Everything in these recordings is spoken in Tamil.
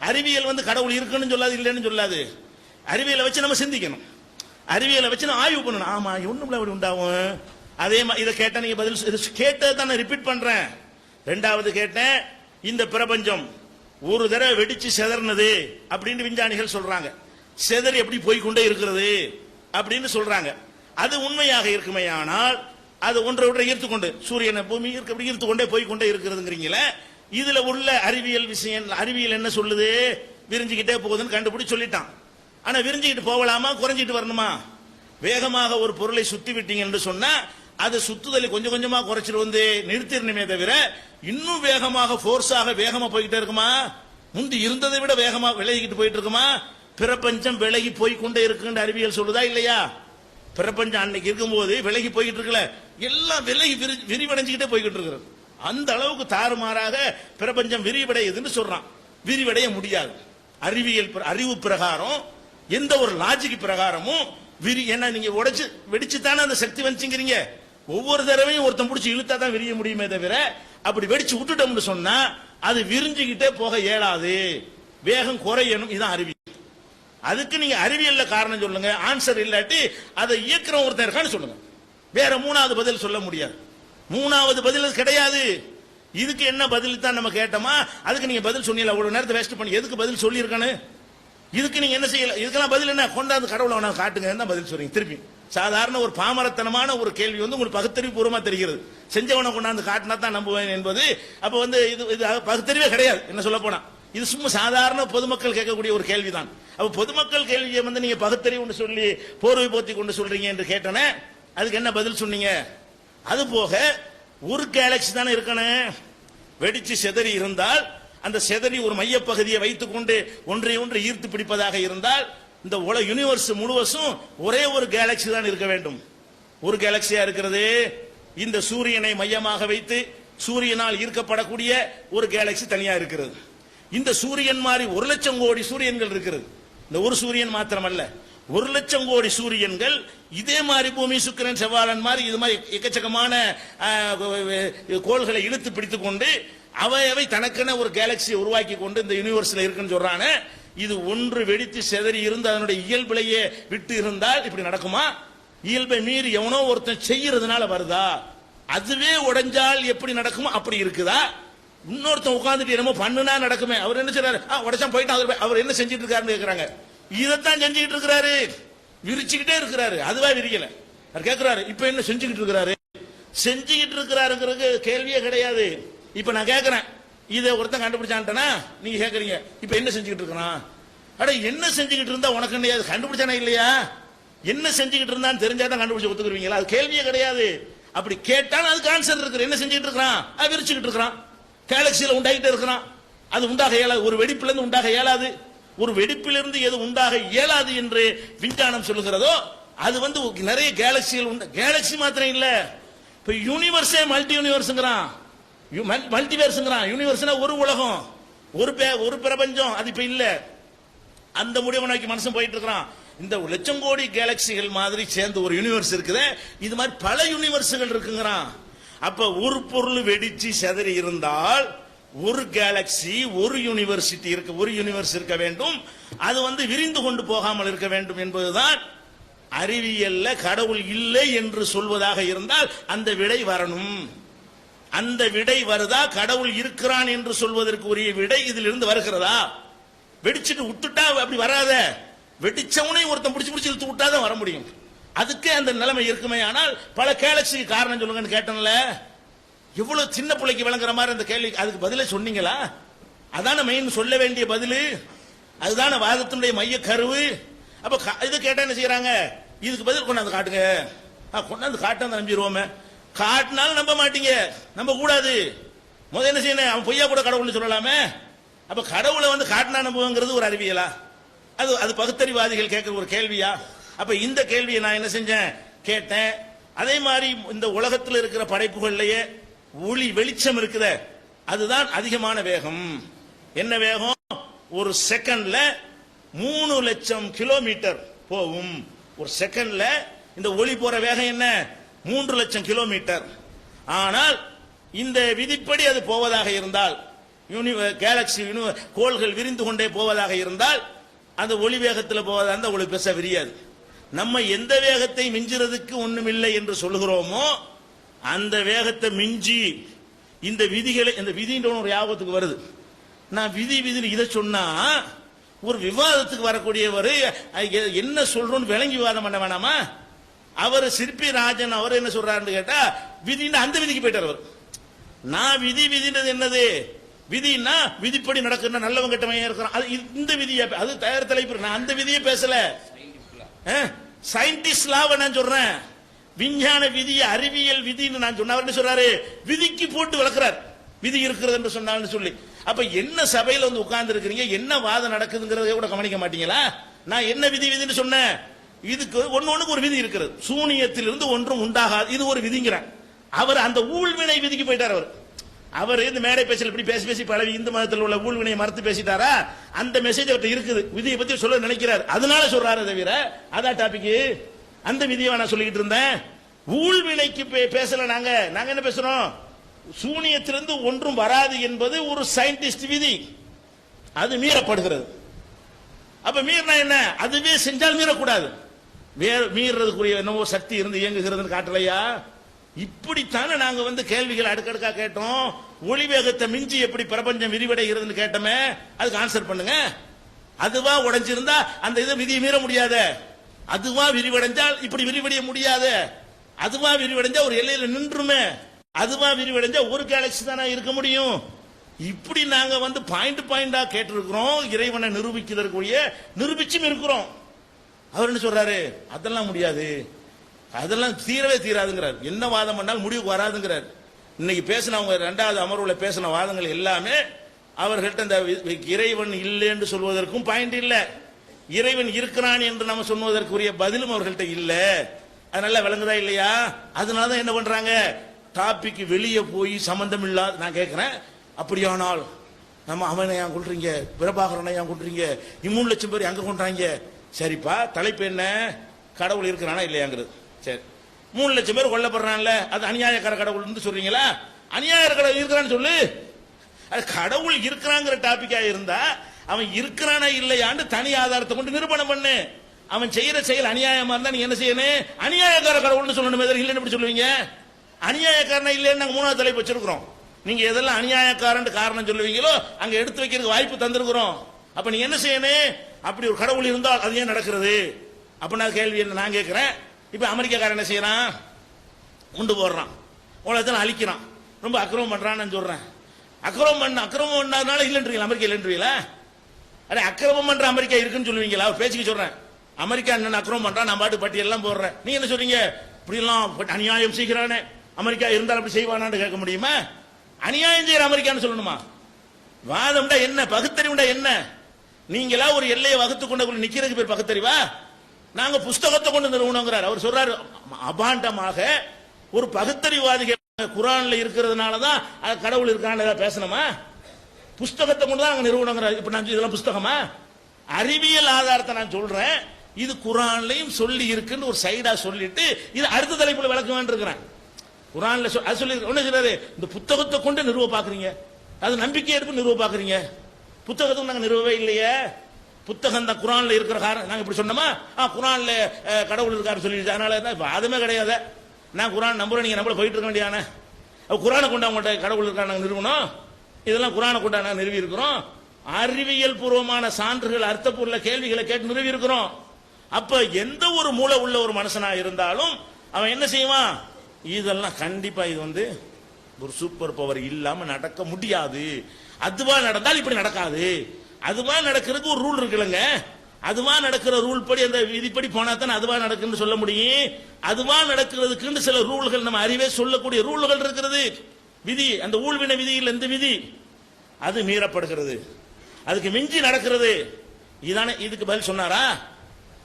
அறிவியல் வந்து கடவுள் இருக்குன்னு சொல்லாது, இல்லைன்னு சொல்லாது. அறிவியலை வச்சு நம்ம சிந்திக்கணும், அறிவியலை வச்சு நம்ம ஆய்வு பண்ணணும். ஆமா ஒண்ணுமில்ல அப்படி உண்டாகும். அதே மாதிரி இதை கேட்டா நீங்க பதில் கேட்டதை தான் நான் ரிப்பீட் பண்றேன். ரெண்டாவது கேட்டேன், இந்த பிரபஞ்சம் ஒரு தடவை வெடிச்சு செதறினது அப்படின்னு விஞ்ஞானிகள் சொல்றாங்க. செதறி எப்படி போய்கொண்டே இருக்கிறது அப்படின்னு சொல்றாங்க. அது உண்மையாக இருக்குமே, ஆனால் அது ஒன்றை ஒன்றை ஈர்த்துக்கொண்டு சூரியனை பூமி அப்படி ஈர்த்துக்கொண்டே போய்கொண்டே இருக்கிறதுங்கிறீங்களே, இதுல உள்ள அறிவியல் விஷயம், அறிவியல் என்ன சொல்லுது? விரிஞ்சுக்கிட்டே போகுதுன்னு கண்டுபிடிச்சு சொல்லிட்டான். ஆனா விரிஞ்சுக்கிட்டு போகலாமா, குறைஞ்சிட்டு வரணுமா? வேகமாக ஒரு பொருளை சுத்தி விட்டீங்க என்று சொன்னா அது சுத்துதலை கொஞ்சம் கொஞ்சமா குறைச்சிட்டு வந்து நிறுத்திடணுமே தவிர இன்னும் வேகமாக போர்ஸாக வேகமா போய்கிட்டே இருக்குமா? முந்தி இருந்ததை விட வேகமா விலகிக்கிட்டு போயிட்டு இருக்குமா? பிரபஞ்சம் விலகி போய்கொண்டே இருக்குன்னு அறிவியல் சொல்லுதா இல்லையா? பிரபஞ்சம் அன்னைக்கு இருக்கும்போது விலகி போய்கிட்டு இருக்கல, எல்லாம் விலகி விரிவடைஞ்சுக்கிட்டே போய்கிட்டு இருக்கிறது. அந்த அளவுக்கு தாறுமாறாக பிரபஞ்சம் விரிவடையுதுன்னு சொல்றான். விரிவடைய முடியாது. அறிவியல் அறிவு பிரகாரம் எந்த ஒரு லாஜிக் பிரகாரமும் என்ன நீங்க உடைச்சு வெடிச்சு தானே அந்த சக்தி வந்துச்சுங்கிறீங்க. ஒவ்வொரு தடவையும் ஒருத்தன் பிடிச்சி இழுத்தா தான் விரிய முடியுமே தவிர அப்படி வெடிச்சு விட்டுட்டோம்னு சொன்னா அது விரிஞ்சுக்கிட்டே போக இயலாது, வேகம் குறையணும். இதுதான் அறிவியல். அதுக்கு நீங்க அறிவியல்ல காரணம் சொல்லுங்க, ஆன்சர் இல்லாட்டி அதை இயக்குற ஒருத்தர் இருக்கான்னு சொல்லுங்க. வேற மூணாவது பதில் சொல்ல முடியாது. மூணாவது பதில் கிடையாது. இதுக்கு என்ன பதில் தான் நம்ம கேட்டோமா, அதுக்கு நீங்க பதில் சொன்னீங்க. அவ்வளவு நேரத்தை வேஸ்ட் பண்ணி எதுக்கு பதில் சொல்லி இருக்கானு? இதுக்கு நீங்க என்ன செய்யல? இதுக்கெல்லாம் பதில் என்ன? கொண்டாந்து கடவுளை காட்டுங்க தான் பதில் சொல்றீங்க. திருப்பி சாதாரண ஒரு பாமரத்தனமான ஒரு கேள்வி வந்து உங்களுக்கு பகுத்தறிவு பூர்வமா தெரிகிறது. செஞ்சவனை கொண்டாந்து காட்டினா தான் நம்புவேன் என்பது அப்ப வந்து இது பகுத்தறிவே கிடையாது. என்ன சொல்ல போனா இது சும்மா சாதாரண பொதுமக்கள் கேட்கக்கூடிய ஒரு கேள்விதான். அப்ப பொதுமக்கள் கேள்வியை வந்து நீங்க பகுத்தறிவு சொல்லி போர்வை போத்தி கொண்டு சொல்றீங்க என்று கேட்டனே, அதுக்கு என்ன பதில் சொன்னீங்க? அது போக ஒரு கேலக்சி தானே இருக்கணும். வெடிச்சு செதறி இருந்தால் அந்த செதறி ஒரு மையப்பகுதியை வைத்துக் கொண்டு ஒன்றை ஒன்று ஈர்த்து பிடிப்பதாக இருந்தால் இந்த யூனிவர்ஸ் முழுவதும் ஒரே ஒரு கேலக்சி தான் இருக்க வேண்டும். ஒரு கேலக்சியா இருக்கிறது இந்த சூரியனை மையமாக வைத்து சூரியனால் ஈர்க்கப்படக்கூடிய ஒரு கேலக்சி தனியா இருக்கிறது. இந்த சூரியன் மாதிரி 1,00,000 கோடி சூரியன்கள் இருக்கிறது. இந்த ஒரு சூரியன் மாத்திரமல்ல, 1,00,000 கோடி சூரியன்கள் இதே மாதிரி பூமி, சுக்கிரன், செவ்வாழன் மாதிரி இது மாதிரி எக்கச்சக்கமான கோள்களை இழுத்து பிடித்துக் கொண்டு அவை தனக்கென ஒரு கேலக்சியை உருவாக்கி கொண்டு இந்த யூனிவர்ஸ்ல இருக்குன்னு சொல்றானே. இது ஒன்று வெடித்து செதறி இருந்து அதனுடைய இயல்பிலேயே விட்டு இருந்தால் இப்படி நடக்குமா? இயல்பை மீறி எவனோ ஒருத்தன் செய்யறதுனால வருதா? அதுவே உடைஞ்சால் எப்படி நடக்குமோ அப்படி இருக்குதா? இன்னொருத்தன் உட்கார்ந்துட்டு என்னமோ பண்ணுனா நடக்குமே. அவர் என்ன செய்றாரு? உடைச்சா போயிட்டு அவர் என்ன செஞ்சிட்டு இருக்காருன்னு கேட்கறாங்க. இதைத்தான் செஞ்சுக்கிட்டு இருக்கிறாரு, விரிச்சுக்கிட்டே இருக்கிறாரு. அதுவா விரிக்கல. அவர் கேட்கிறாரு, இப்ப என்ன செஞ்சுக்கிட்டு இருக்கிறாரு? செஞ்சுக்கிட்டு இருக்கிறாருங்கிறது கேள்வியே கிடையாது. இப்ப நான் கேட்கிறேன், இதை ஒருத்தன் கண்டுபிடிச்சான்ட்டனா நீங்க கேட்கறீங்க இப்ப என்ன செஞ்சுக்கிட்டு இருக்கிறான்? அட என்ன செஞ்சுக்கிட்டு இருந்தா உனக்கு என்ன கண்டுபிடிச்சானா இல்லையா? என்ன செஞ்சுக்கிட்டு இருந்தான்னு தெரிஞ்சாதான் கண்டுபிடிச்சு ஒத்துக்குருவீங்களா? அது கேள்வியே கிடையாது. அப்படி கேட்டாலும் அதுக்கு ஆன்சர் இருக்கு. என்ன செஞ்சுட்டு இருக்கிறான்? விரிச்சுக்கிட்டு இருக்கிறான். கேலக்சியில உண்டாகிட்டே இருக்கிறான். அது உண்டாக இயலாது. ஒரு வெடிப்பிலிருந்து உண்டாக இயலாது. ஒரு வெடிப்பிலிருந்து எது உண்டாக இயலாது என்று விஞ்ஞானம் சொல்லுகிறதோ அது வந்து நிறைய கேலக்சிகள் உண்டு. கேலக்சி மாத்திரம் இல்ல, இப்ப யூனிவர்ஸே மல்டி யூனிவர்ஸ்ங்கிறான், மல்டிவர்ஸ்ங்கிறான். யூனிவர்ஸ்னா ஒரு உலகம், ஒரு பிரபஞ்சம். அது இப்ப இல்ல. அந்த முடிவை நோக்கி மனுஷன் போயிட்டு இருக்கிறான். இந்த 1,00,000 கோடி கேலக்சிகள் மாதிரி சேர்ந்து ஒரு யூனிவர்ஸ் இருக்குது. இது மாதிரி பல யூனிவர்ஸ்கள் இருக்குங்கிறான். அப்ப ஒரு பொருள் வெடிச்சு செதறி இருந்தால் ஒரு கேலக்சி, ஒரு யூனிவர்சிட்டி இருக்கு, ஒரு யூனிவர்ஸ் இருக்க வேண்டும். அது வந்து விரிந்து கொண்டு போகாமல் இருக்க வேண்டும் என்பதுதான் அறிவியல்ல. கடவுள் இல்லை என்று சொல்வதாக இருந்தால் அந்த விடை வரணும். அந்த விடை வருதா? கடவுள் இருக்கிறான் என்று சொல்வதற்கு உரிய விடை இதில் இருந்து வருகிறதா? வெடிச்சுட்டு விட்டுட்டா அப்படி வராத. வெடிச்சவனை ஒருத்தன் பிடிச்சு இழுத்து விட்டாதான் வர முடியும். அதுக்கே அந்த நிலைமை இருக்குமே. ஆனால் பல கேலக்சிக்கு காரணம் சொல்லுங்கன்னு கேட்டேன்ல. எவ்வளவு சின்ன பிள்ளைக்கு விளங்குற மாதிரி அந்த கேள்வி, அதுக்கு பதிலே சொன்னீங்களா? அதான மெயின் சொல்ல வேண்டிய பதில், அதுதான வாதத்தினுடைய மைய கருவு. அப்ப இது கேட்டா என்ன செய்யறாங்க? இதுக்கு பதில் கொண்டாந்து காட்டுங்க. கொண்டாந்து காட்டாந்து நம்பிடுவோமே. காட்டினாலும் நம்ப மாட்டீங்க, நம்ப கூடாது. முதல் என்ன செய்யணும்? அவன் பொய்யா கூட கடவுள்னு சொல்லலாமே. அப்ப கடவுளை வந்து காட்டினா நம்புங்கிறது ஒரு அறிவியலா? அது பகுத்தறிவாதிகள் கேட்கிற ஒரு கேள்வியா? அப்ப இந்த கேள்வியை நான் என்ன செஞ்சேன்? கேட்டேன். அதே மாதிரி இந்த உலகத்தில் இருக்கிற படைப்புகள்லயே ஒளி வெளிச்சம் இருக்குத, அதுதான் அதிகமான வேகம். என்ன வேகம்? ஒரு செகண்ட்ல 3,00,000 கிலோமீட்டர் போகும். ஒரு செகண்ட்ல இந்த ஒளி போற வேகம் என்ன? 3,00,000 கிலோமீட்டர். ஆனால் இந்த விதிப்படி அது போவதாக இருந்தால் கேலக்சி கோள்கள் விரிந்து கொண்டே போவதாக இருந்தால் அந்த ஒளி வேகத்தில் போவதாக இருந்தால் உங்களுக்கு பெருசா விரியாது. நம்ம எந்த வேகத்தை மிஞ்சுறதுக்கு ஒண்ணுமில்லை என்று சொல்லுகிறோமோ அந்த வேகத்தை மிஞ்சி இந்த விதிகளை, இந்த விதின்ற ஒரு ஞாபகத்துக்கு வருது. நான் விதி இதை சொன்னா ஒரு விவாதத்துக்கு வரக்கூடியவர் என்ன சொல்றோன்னு விளங்கி விவாதம் பண்ண வேணாமா? அவர் சிற்பி ராஜன் அவர் என்ன சொல்றாருன்னு கேட்டா விதின்னு அந்த விதிக்கு போயிட்டார் அவர். நான் விதின்றது என்னது? விதினா விதிப்படி நடக்கிற நல்லவங்க கிட்டமையா இருக்கிறான். அது இந்த விதியா? அது தயார் தலைப்பு. நான் அந்த விதியை பேசல, சயின்டிஸ்ட் லாவை நான் சொல்றேன். விஞ்ஞான விதி, அறிவியல் விதின்னு நான் சொன்ன. அவர் என்ன சொல்றாரு? விதிக்கு போட்டு வளர்க்கிறார். விதி இருக்கிறது என்று சொன்னான்னு சொல்லி. அப்ப என்ன சபையில வந்து உட்கார்ந்து இருக்கிறீங்க, என்ன வாதம் நடக்குதுங்கிறத கூட கவனிக்க மாட்டீங்களா? நான் என்ன விதின்னு சொன்னேன்? இதுக்கு ஒன்னொன்னுக்கு ஒரு விதி இருக்கிறது. சூனியத்திலிருந்து ஒன்றும் உண்டாகாது, இது ஒரு விதிங்கிறார். அவர் அந்த ஊழ்வினை விதிக்கு போயிட்டார். அவர் இந்த மேடை பேசல இப்படி பேசி பழவி இந்து மதத்தில் உள்ள ஊழ்வினையை மறுத்து பேசிட்டாரா? அந்த மெசேஜ் அவர்கிட்ட இருக்குது. விதியை பத்தி சொல்ல நினைக்கிறார், அதனால சொல்றாரு தவிர அதான் டாபிக். அந்த விதியை நான் சொல்லிட்டு இருந்தேன். ஊழ்வினைக்கு பேசல. நாங்க என்ன பேசுறோம்? சூனியத்திலிருந்து ஒன்றும் வராது என்பது ஒரு சயின்டிஸ்ட் விதி, அது மீறப்படுகிறது. அப்ப மீறினா என்ன? அதுவே செஞ்சால் மீறக்கூடாது. மீறதுக்குரிய என்னவோ சக்தி இருந்து இயங்குகிறதுன்னு காட்டலையா? இப்படித்தானே நாங்க வந்து கேள்விகள் அடுக்கடுக்கா கேட்டோம். ஒளி வேகத்தை மிஞ்சி எப்படி பிரபஞ்சம் விரிவடைகிறதுன்னு கேட்டோமே, அதுக்கு ஆன்சர் பண்ணுங்க. அதுவா உடைஞ்சிருந்தா அந்த இதை விதியை மீற முடியாத. அதுவா விரிவடைஞ்சால் இப்படி விரிவடைய முடியாத. அதுவா விரிவடைஞ்சா ஒரு எல்லையில நின்றுமே. அதுவா விரிவடைஞ்சா ஒரு கேலக்சி தானே இருக்க முடியும். இப்படி நாங்க வந்து பாயிண்டா கேட்டிருக்கிறோம். இறைவனை நிரூபிக்கிறதுக்குரிய நிரூபிச்சும் இருக்கிறோம். அவர் என்ன சொல்றாரு? அதெல்லாம் முடியாது, அதெல்லாம் தீரவே தீராதுங்கிறார். என்ன வாதம் பண்ணாலும் முடிவுக்கு வராதுங்கிறார். இன்னைக்கு பேசினவங்க இரண்டாவது அமர்வுல பேசின வாதங்கள் எல்லாமே அவர்கள்ட்ட இந்த இறைவன் இல்லை என்று சொல்வதற்கும் பாயிண்ட் இல்ல, இறைவன் இருக்கிறான் என்று நம்ம சொல்வதற்குரிய பதிலும் அவர்கள்ட்ட இல்ல. அது நல்லா விளங்குதா இல்லையா? அதனாலதான் என்ன பண்றாங்க, டாபிக் வெளியே போய் சம்பந்தம் இல்லாத. நான் கேட்கிறேன், அப்படியானால் நம்ம அவனை ஏன் கொள்றீங்க, பிரபாகரனை ஏன் கொள்றீங்க, 3 லட்சம் பேர் எங்க கொண்டாங்க? சரிப்பா, தலைப்பு என்ன? கடவுள் இருக்கிறானா இல்லையாங்கிறது. சரி, 3 லட்சம் பேர் கொல்லப்படுறான்ல, அது அநியாயக்கார கடவுள் சொல்றீங்களா? அநியாய கடவுள் இருக்கிறான்னு சொல்லு. அது கடவுள் இருக்கிறாங்கிற டாபிக்கா இருந்தா அவன் இருக்கிறானா இல்லையான்னு தனி ஆதாரத்தை கொண்டு நிரூபணம் பண்ணு. அவன் செய்யற செயல் அநியாயமா இருந்தா நீ என்ன செய்யணும்? அநியாயக்கார கடவுள்னு சொல்லணும். இல்லைன்னு எப்படி சொல்லுவீங்க? அநியாயக்காரனா இல்லைன்னு நாங்க 3வது தலைப்பு வச்சிருக்கிறோம். நீங்க எதெல்லாம் அநியாயக்காரன் காரணம் சொல்லுவீங்களோ அங்க எடுத்து வைக்கிறதுக்கு வாய்ப்பு தந்திருக்கிறோம். அப்ப நீங்க என்ன செய்யணும்? அப்படி ஒரு கடவுள் இருந்தால் அது ஏன் நடக்கிறது? அப்ப நான் கேள்வி என்ன நான் கேட்கிறேன். இப்ப அமெரிக்காக்காரன் என்ன செய்யறான்? உண்டு போடுறான், உலகத்தில் அழிக்கிறான், ரொம்ப அக்கிரமம் பண்றான்னு சொல்றேன். அக்கிரமம் பண்ணாதனால இல்லைன்றீங்களா? அமெரிக்கா இல்லைன்றீங்களா? அடே, அக்கிரமம் பண்ற அமெரிக்கா இருக்குன்னு சொல்லுவீங்களா? பேச்சுக்கு சொல்றேன். அமெரிக்கா என்ன அக்கிரமம் பண்றான், நான் பாட்டு பட்டியெல்லாம் போடுறேன். நீங்க என்ன சொல்றீங்க? இப்படி எல்லாம் அநியாயம் செய்கிறானே, அமெரிக்கா இருந்தால் அப்படி செய்வானான்னு கேட்க முடியுமா? அநியாயம் செய்யற அமெரிக்கான்னு சொல்லணுமா? வாதம்டா என்ன, பகுத்தறிவுண்டா என்ன? நீங்களா ஒரு எல்லையை வகுத்து கொண்டு நிக்கிறதுக்கு பேர் பகுத்தறிவா? நாங்க புஸ்தகத்தை கொண்டு நிறுவனங்கிறார். அவர் சொல்றாரு அபாண்டமாக ஒரு பகுத்தறிவாதிகள் குரான்ல இருக்கிறதுனாலதான் கடவுள் இருக்கான்னு ஏதாவது பேசணுமா? புஸ்தகத்தை கொண்டு தான் நிறுவனங்கிறார். இப்ப நான் இதெல்லாம் புஸ்தகமா? அறிவியல் ஆதாரத்தை நான் சொல்றேன். இது குரான்லயும் சொல்லி இருக்குன்னு ஒரு சைடா சொல்லிட்டு இது அடுத்த தலைப்புல விளக்க வேண்டியிருக்கிறேன். குரான்ல சொல்லி என்ன சொல்றாரு? இந்த புத்தகத்தை கொண்டு நிறுவ பாக்குறீங்க, அது நம்பிக்கை எடுப்பு நிறுவ பாக்குறீங்க. புத்தகத்தை நாங்க நிறுவவே இல்லையே. புத்தகம் தான் குரான்ல இருக்கிற காரணம். நாங்க இப்படி சொன்னோமா? குரான்ல கடவுள் இருக்காரு சொல்லி, அதனால வாதமே கிடையாது. நான் குரான் நம்புறேன், நீங்க நம்மள போயிட்டு இருக்க வேண்டியான குரானை கொண்டு அவங்கள்ட்ட கடவுள் இருக்காரு நாங்க நிறுவனம். இதெல்லாம் குரானை கொண்டு நாங்க நிறுவி இருக்கிறோம். அறிவியல் பூர்வமான சான்றுகள், அர்த்தப்பூர்வ கேள்விகளை கேட்டு நிறுவி இருக்கிறோம். அப்ப எந்த ஒரு மூளை உள்ள ஒரு மனுஷனா இருந்தாலும் அவன் என்ன செய்வான்? இதெல்லாம் கண்டிப்பா இது வந்து ஒரு சூப்பர் பவர் இல்லாம நடக்க முடியாது. அதுவா நடந்தால் இப்படி நடக்காது. அதுவா நடக்கிறதுக்கு ஒரு ரூல் இருக்குல்லங்க. அதுவா நடக்கிற ரூல் படி, அந்த விதிப்படி போனா தான் அதுவா நடக்குன்னு சொல்ல முடியும். அதுவா நடக்கிறதுக்கு சில ரூல்கள் நம்ம அறிவே சொல்லக்கூடிய ரூல்கள் இருக்கிறது. விதி, அந்த ஊழ்வினை விதியில் எந்த விதி அது மீறப்படுகிறது, அதுக்கு மிஞ்சி நடக்கிறது. இதானே இதுக்கு பதில் சொன்னாரா?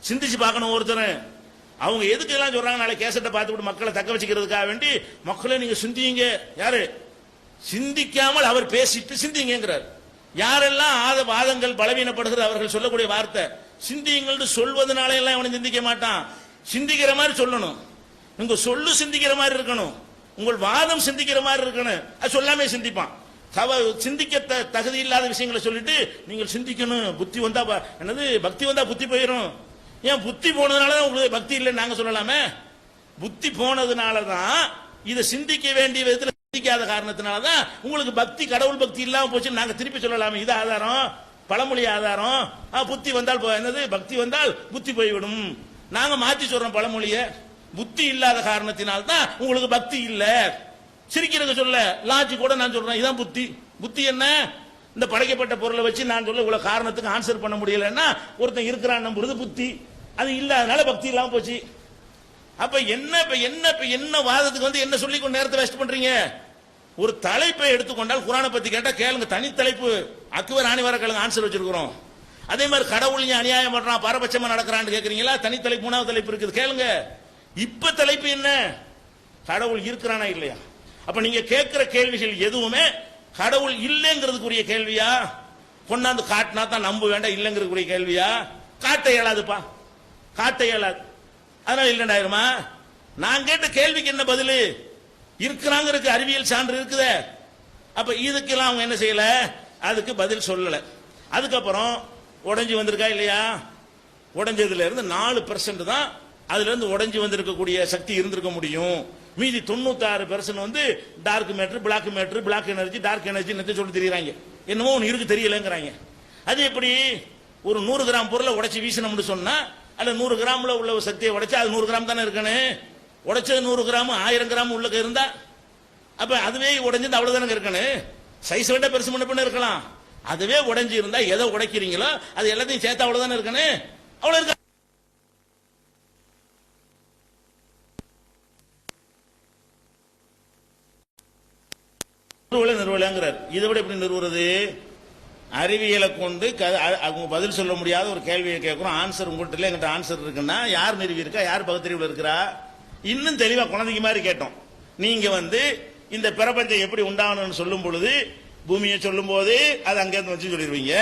சிந்திச்சு பார்க்கணும் ஒருத்தர். அவங்க எதுக்கு எல்லாம் சொல்றாங்க? நாளை கேசட்டை பார்த்துட்டு மக்களை தக்க வச்சுக்கிறதுக்காக வேண்டி மக்களை நீங்க சிந்திங்க. யாரு சிந்திக்காமல் அவர் பேசிட்டு சிந்திங்கிறார். யாரெல்லாம் வாதங்கள் பலவீனப்படுகிறது அவர்கள் சொல்லக்கூடிய வார்த்தை சிந்திங்கள் சொல்வதனால எல்லாம் அவனை சிந்திக்க மாட்டான். சிந்திக்கிற மாதிரி சொல்லணும். உங்க சொல்லு சிந்திக்கிற மாதிரி இருக்கணும். உங்கள் வாதம் சிந்திக்கிற மாதிரி இருக்கணும். அது சொல்லாமே சிந்திப்பான். சிந்திக்க தகுதி இல்லாத விஷயங்களை சொல்லிட்டு நீங்கள் சிந்திக்கணும், புத்தி வந்தா என்னது பக்தி வந்தா புத்தி போயிடும். ஏன் புத்தி போனதுனாலதான் உங்களுக்கு பக்தி இல்லைன்னு நாங்க சொல்லலாமே? புத்தி போனதுனாலதான் இதை சிந்திக்க வேண்டிய விதத்தில் சிந்திக்காத காரணத்தினாலதான் உங்களுக்கு பக்தி, கடவுள் பக்தி இல்லாம போச்சு நாங்க திருப்பி சொல்லலாமே. இது ஆதாரம், பழமொழி ஆதாரம். புத்தி வந்தால் என்னது பக்தி வந்தால் புத்தி போய்விடும். நாங்க மாத்தி சொல்றோம் பழமொழிய. புத்தி இல்லாத காரணத்தினால்தான் உங்களுக்கு பக்தி இல்ல. சிரிக்கிறது சொல்ல லாஜிக் கூட நான் சொல்றேன், இதான் புத்தி. புத்தி என்ன? இந்த படைக்கப்பட்ட பொருளை வச்சு நான் சொல்ல இவ்வளவு காரணத்துக்கு ஆன்சர் பண்ண முடியலன்னா ஒருத்தன் இருக்கிறான் நம்புறது புத்தி. அது இல்லாதனால பக்தி இல்லாம போச்சு. அப்ப என்ன வாதத்துக்கு என்ன சொல்லி கொண்டு நேரத்தை வேஸ்ட் பண்றீங்க? ஒரு தலைப்பை எடுத்துக்கொண்டால் குரானை பத்தி கேட்டா கேளுங்க, தனி தலைப்பு அக்பர் ஆணிவார கேளுங்க, ஆன்சர் வச்சிருக்கிறோம். அதே மாதிரி கடவுள் அநியாயம் பண்றான், பாரபட்சமா நடக்கிறான்னு கேக்குறீங்களா? தனி தலைப்பு, மூணாவது தலைப்பு இருக்குது, கேளுங்க. இப்ப தலைப்பு என்ன? கடவுள் இருக்கிறானா இல்லையா? அப்ப நீங்க கேட்கிற கேள்விகள் எதுவுமே கடவுள் இல்லைங்கிறதுக்குரிய கேள்வியா? கொண்டாந்து காட்டினா தான் நம்ப வேண்டாம், இல்லைங்கிறதுக்குரிய கேள்வியா? காட்ட இயலாதுப்பா, காட்ட இயலாது. அதனால இல்லைண்டாயிருமா? நான் கேட்ட கேள்விக்கு என்ன பதில்? இருக்கிறாங்கிறதுக்கு அறிவியல் சான்று இருக்குதே. அப்ப இதுக்கெல்லாம் அவங்க என்ன செய்யல, அதுக்கு பதில் சொல்லல. அதுக்கப்புறம் உடைஞ்சு வந்திருக்கா இல்லையா? உடைஞ்சதுல இருந்து 4% தான் அதுல இருந்து உடைஞ்சு வந்திருக்கக்கூடிய சக்தி இருந்திருக்க முடியும். மீதி 96% dark matter, black matter, black energy, dark energy சொல்லி தெரியுறாங்க. என்னமோ ஒன்று இருக்கு தெரியலங்கிறாங்க. அது எப்படி? ஒரு 100 கிராம் பொருளை உடைச்சு வீசணும்னு சொன்னா அல்ல 100 கிராம்ல உள்ள சக்தியை உடைச்சா அது 100 கிராம் தானே இருக்கணும். உடைச்சது 100 கிராம் 1000 கிராம் உள்ள இருந்தா அப்ப அதுவே உடைஞ்சது அவ்வளவுதானே இருக்கணும். சைஸ் விட பெருசு முன்ன பின்ன இருக்கலாம். அதுவே உடைஞ்சு இருந்தா எதை உடைக்கிறீங்களோ அது எல்லாத்தையும் சேர்த்து அவ்வளவுதானே இருக்கணும். அவ்வளவு இருக்கா? நிறுவலங்கிறார். இதை விட எப்படி நிறுவுறது? அறிவியலை கொண்டு அவங்க பதில் சொல்ல முடியாத ஒரு கேள்வியை கேட்கிறோம், ஆன்சர் உங்கள்கிட்ட எங்கிட்ட ஆன்சர் இருக்குன்னா யார் நிறுவி இருக்கா, யார் பகுத்தறிவுல இருக்கிறா? இன்னும் தெளிவா குழந்தைக்கு மாதிரி கேட்டோம். நீங்க இந்த பிரபஞ்சம் எப்படி உண்டாகணும்னு சொல்லும் பொழுது பூமியை சொல்லும் போது அது அங்கேருந்து வச்சு சொல்லிடுவீங்க,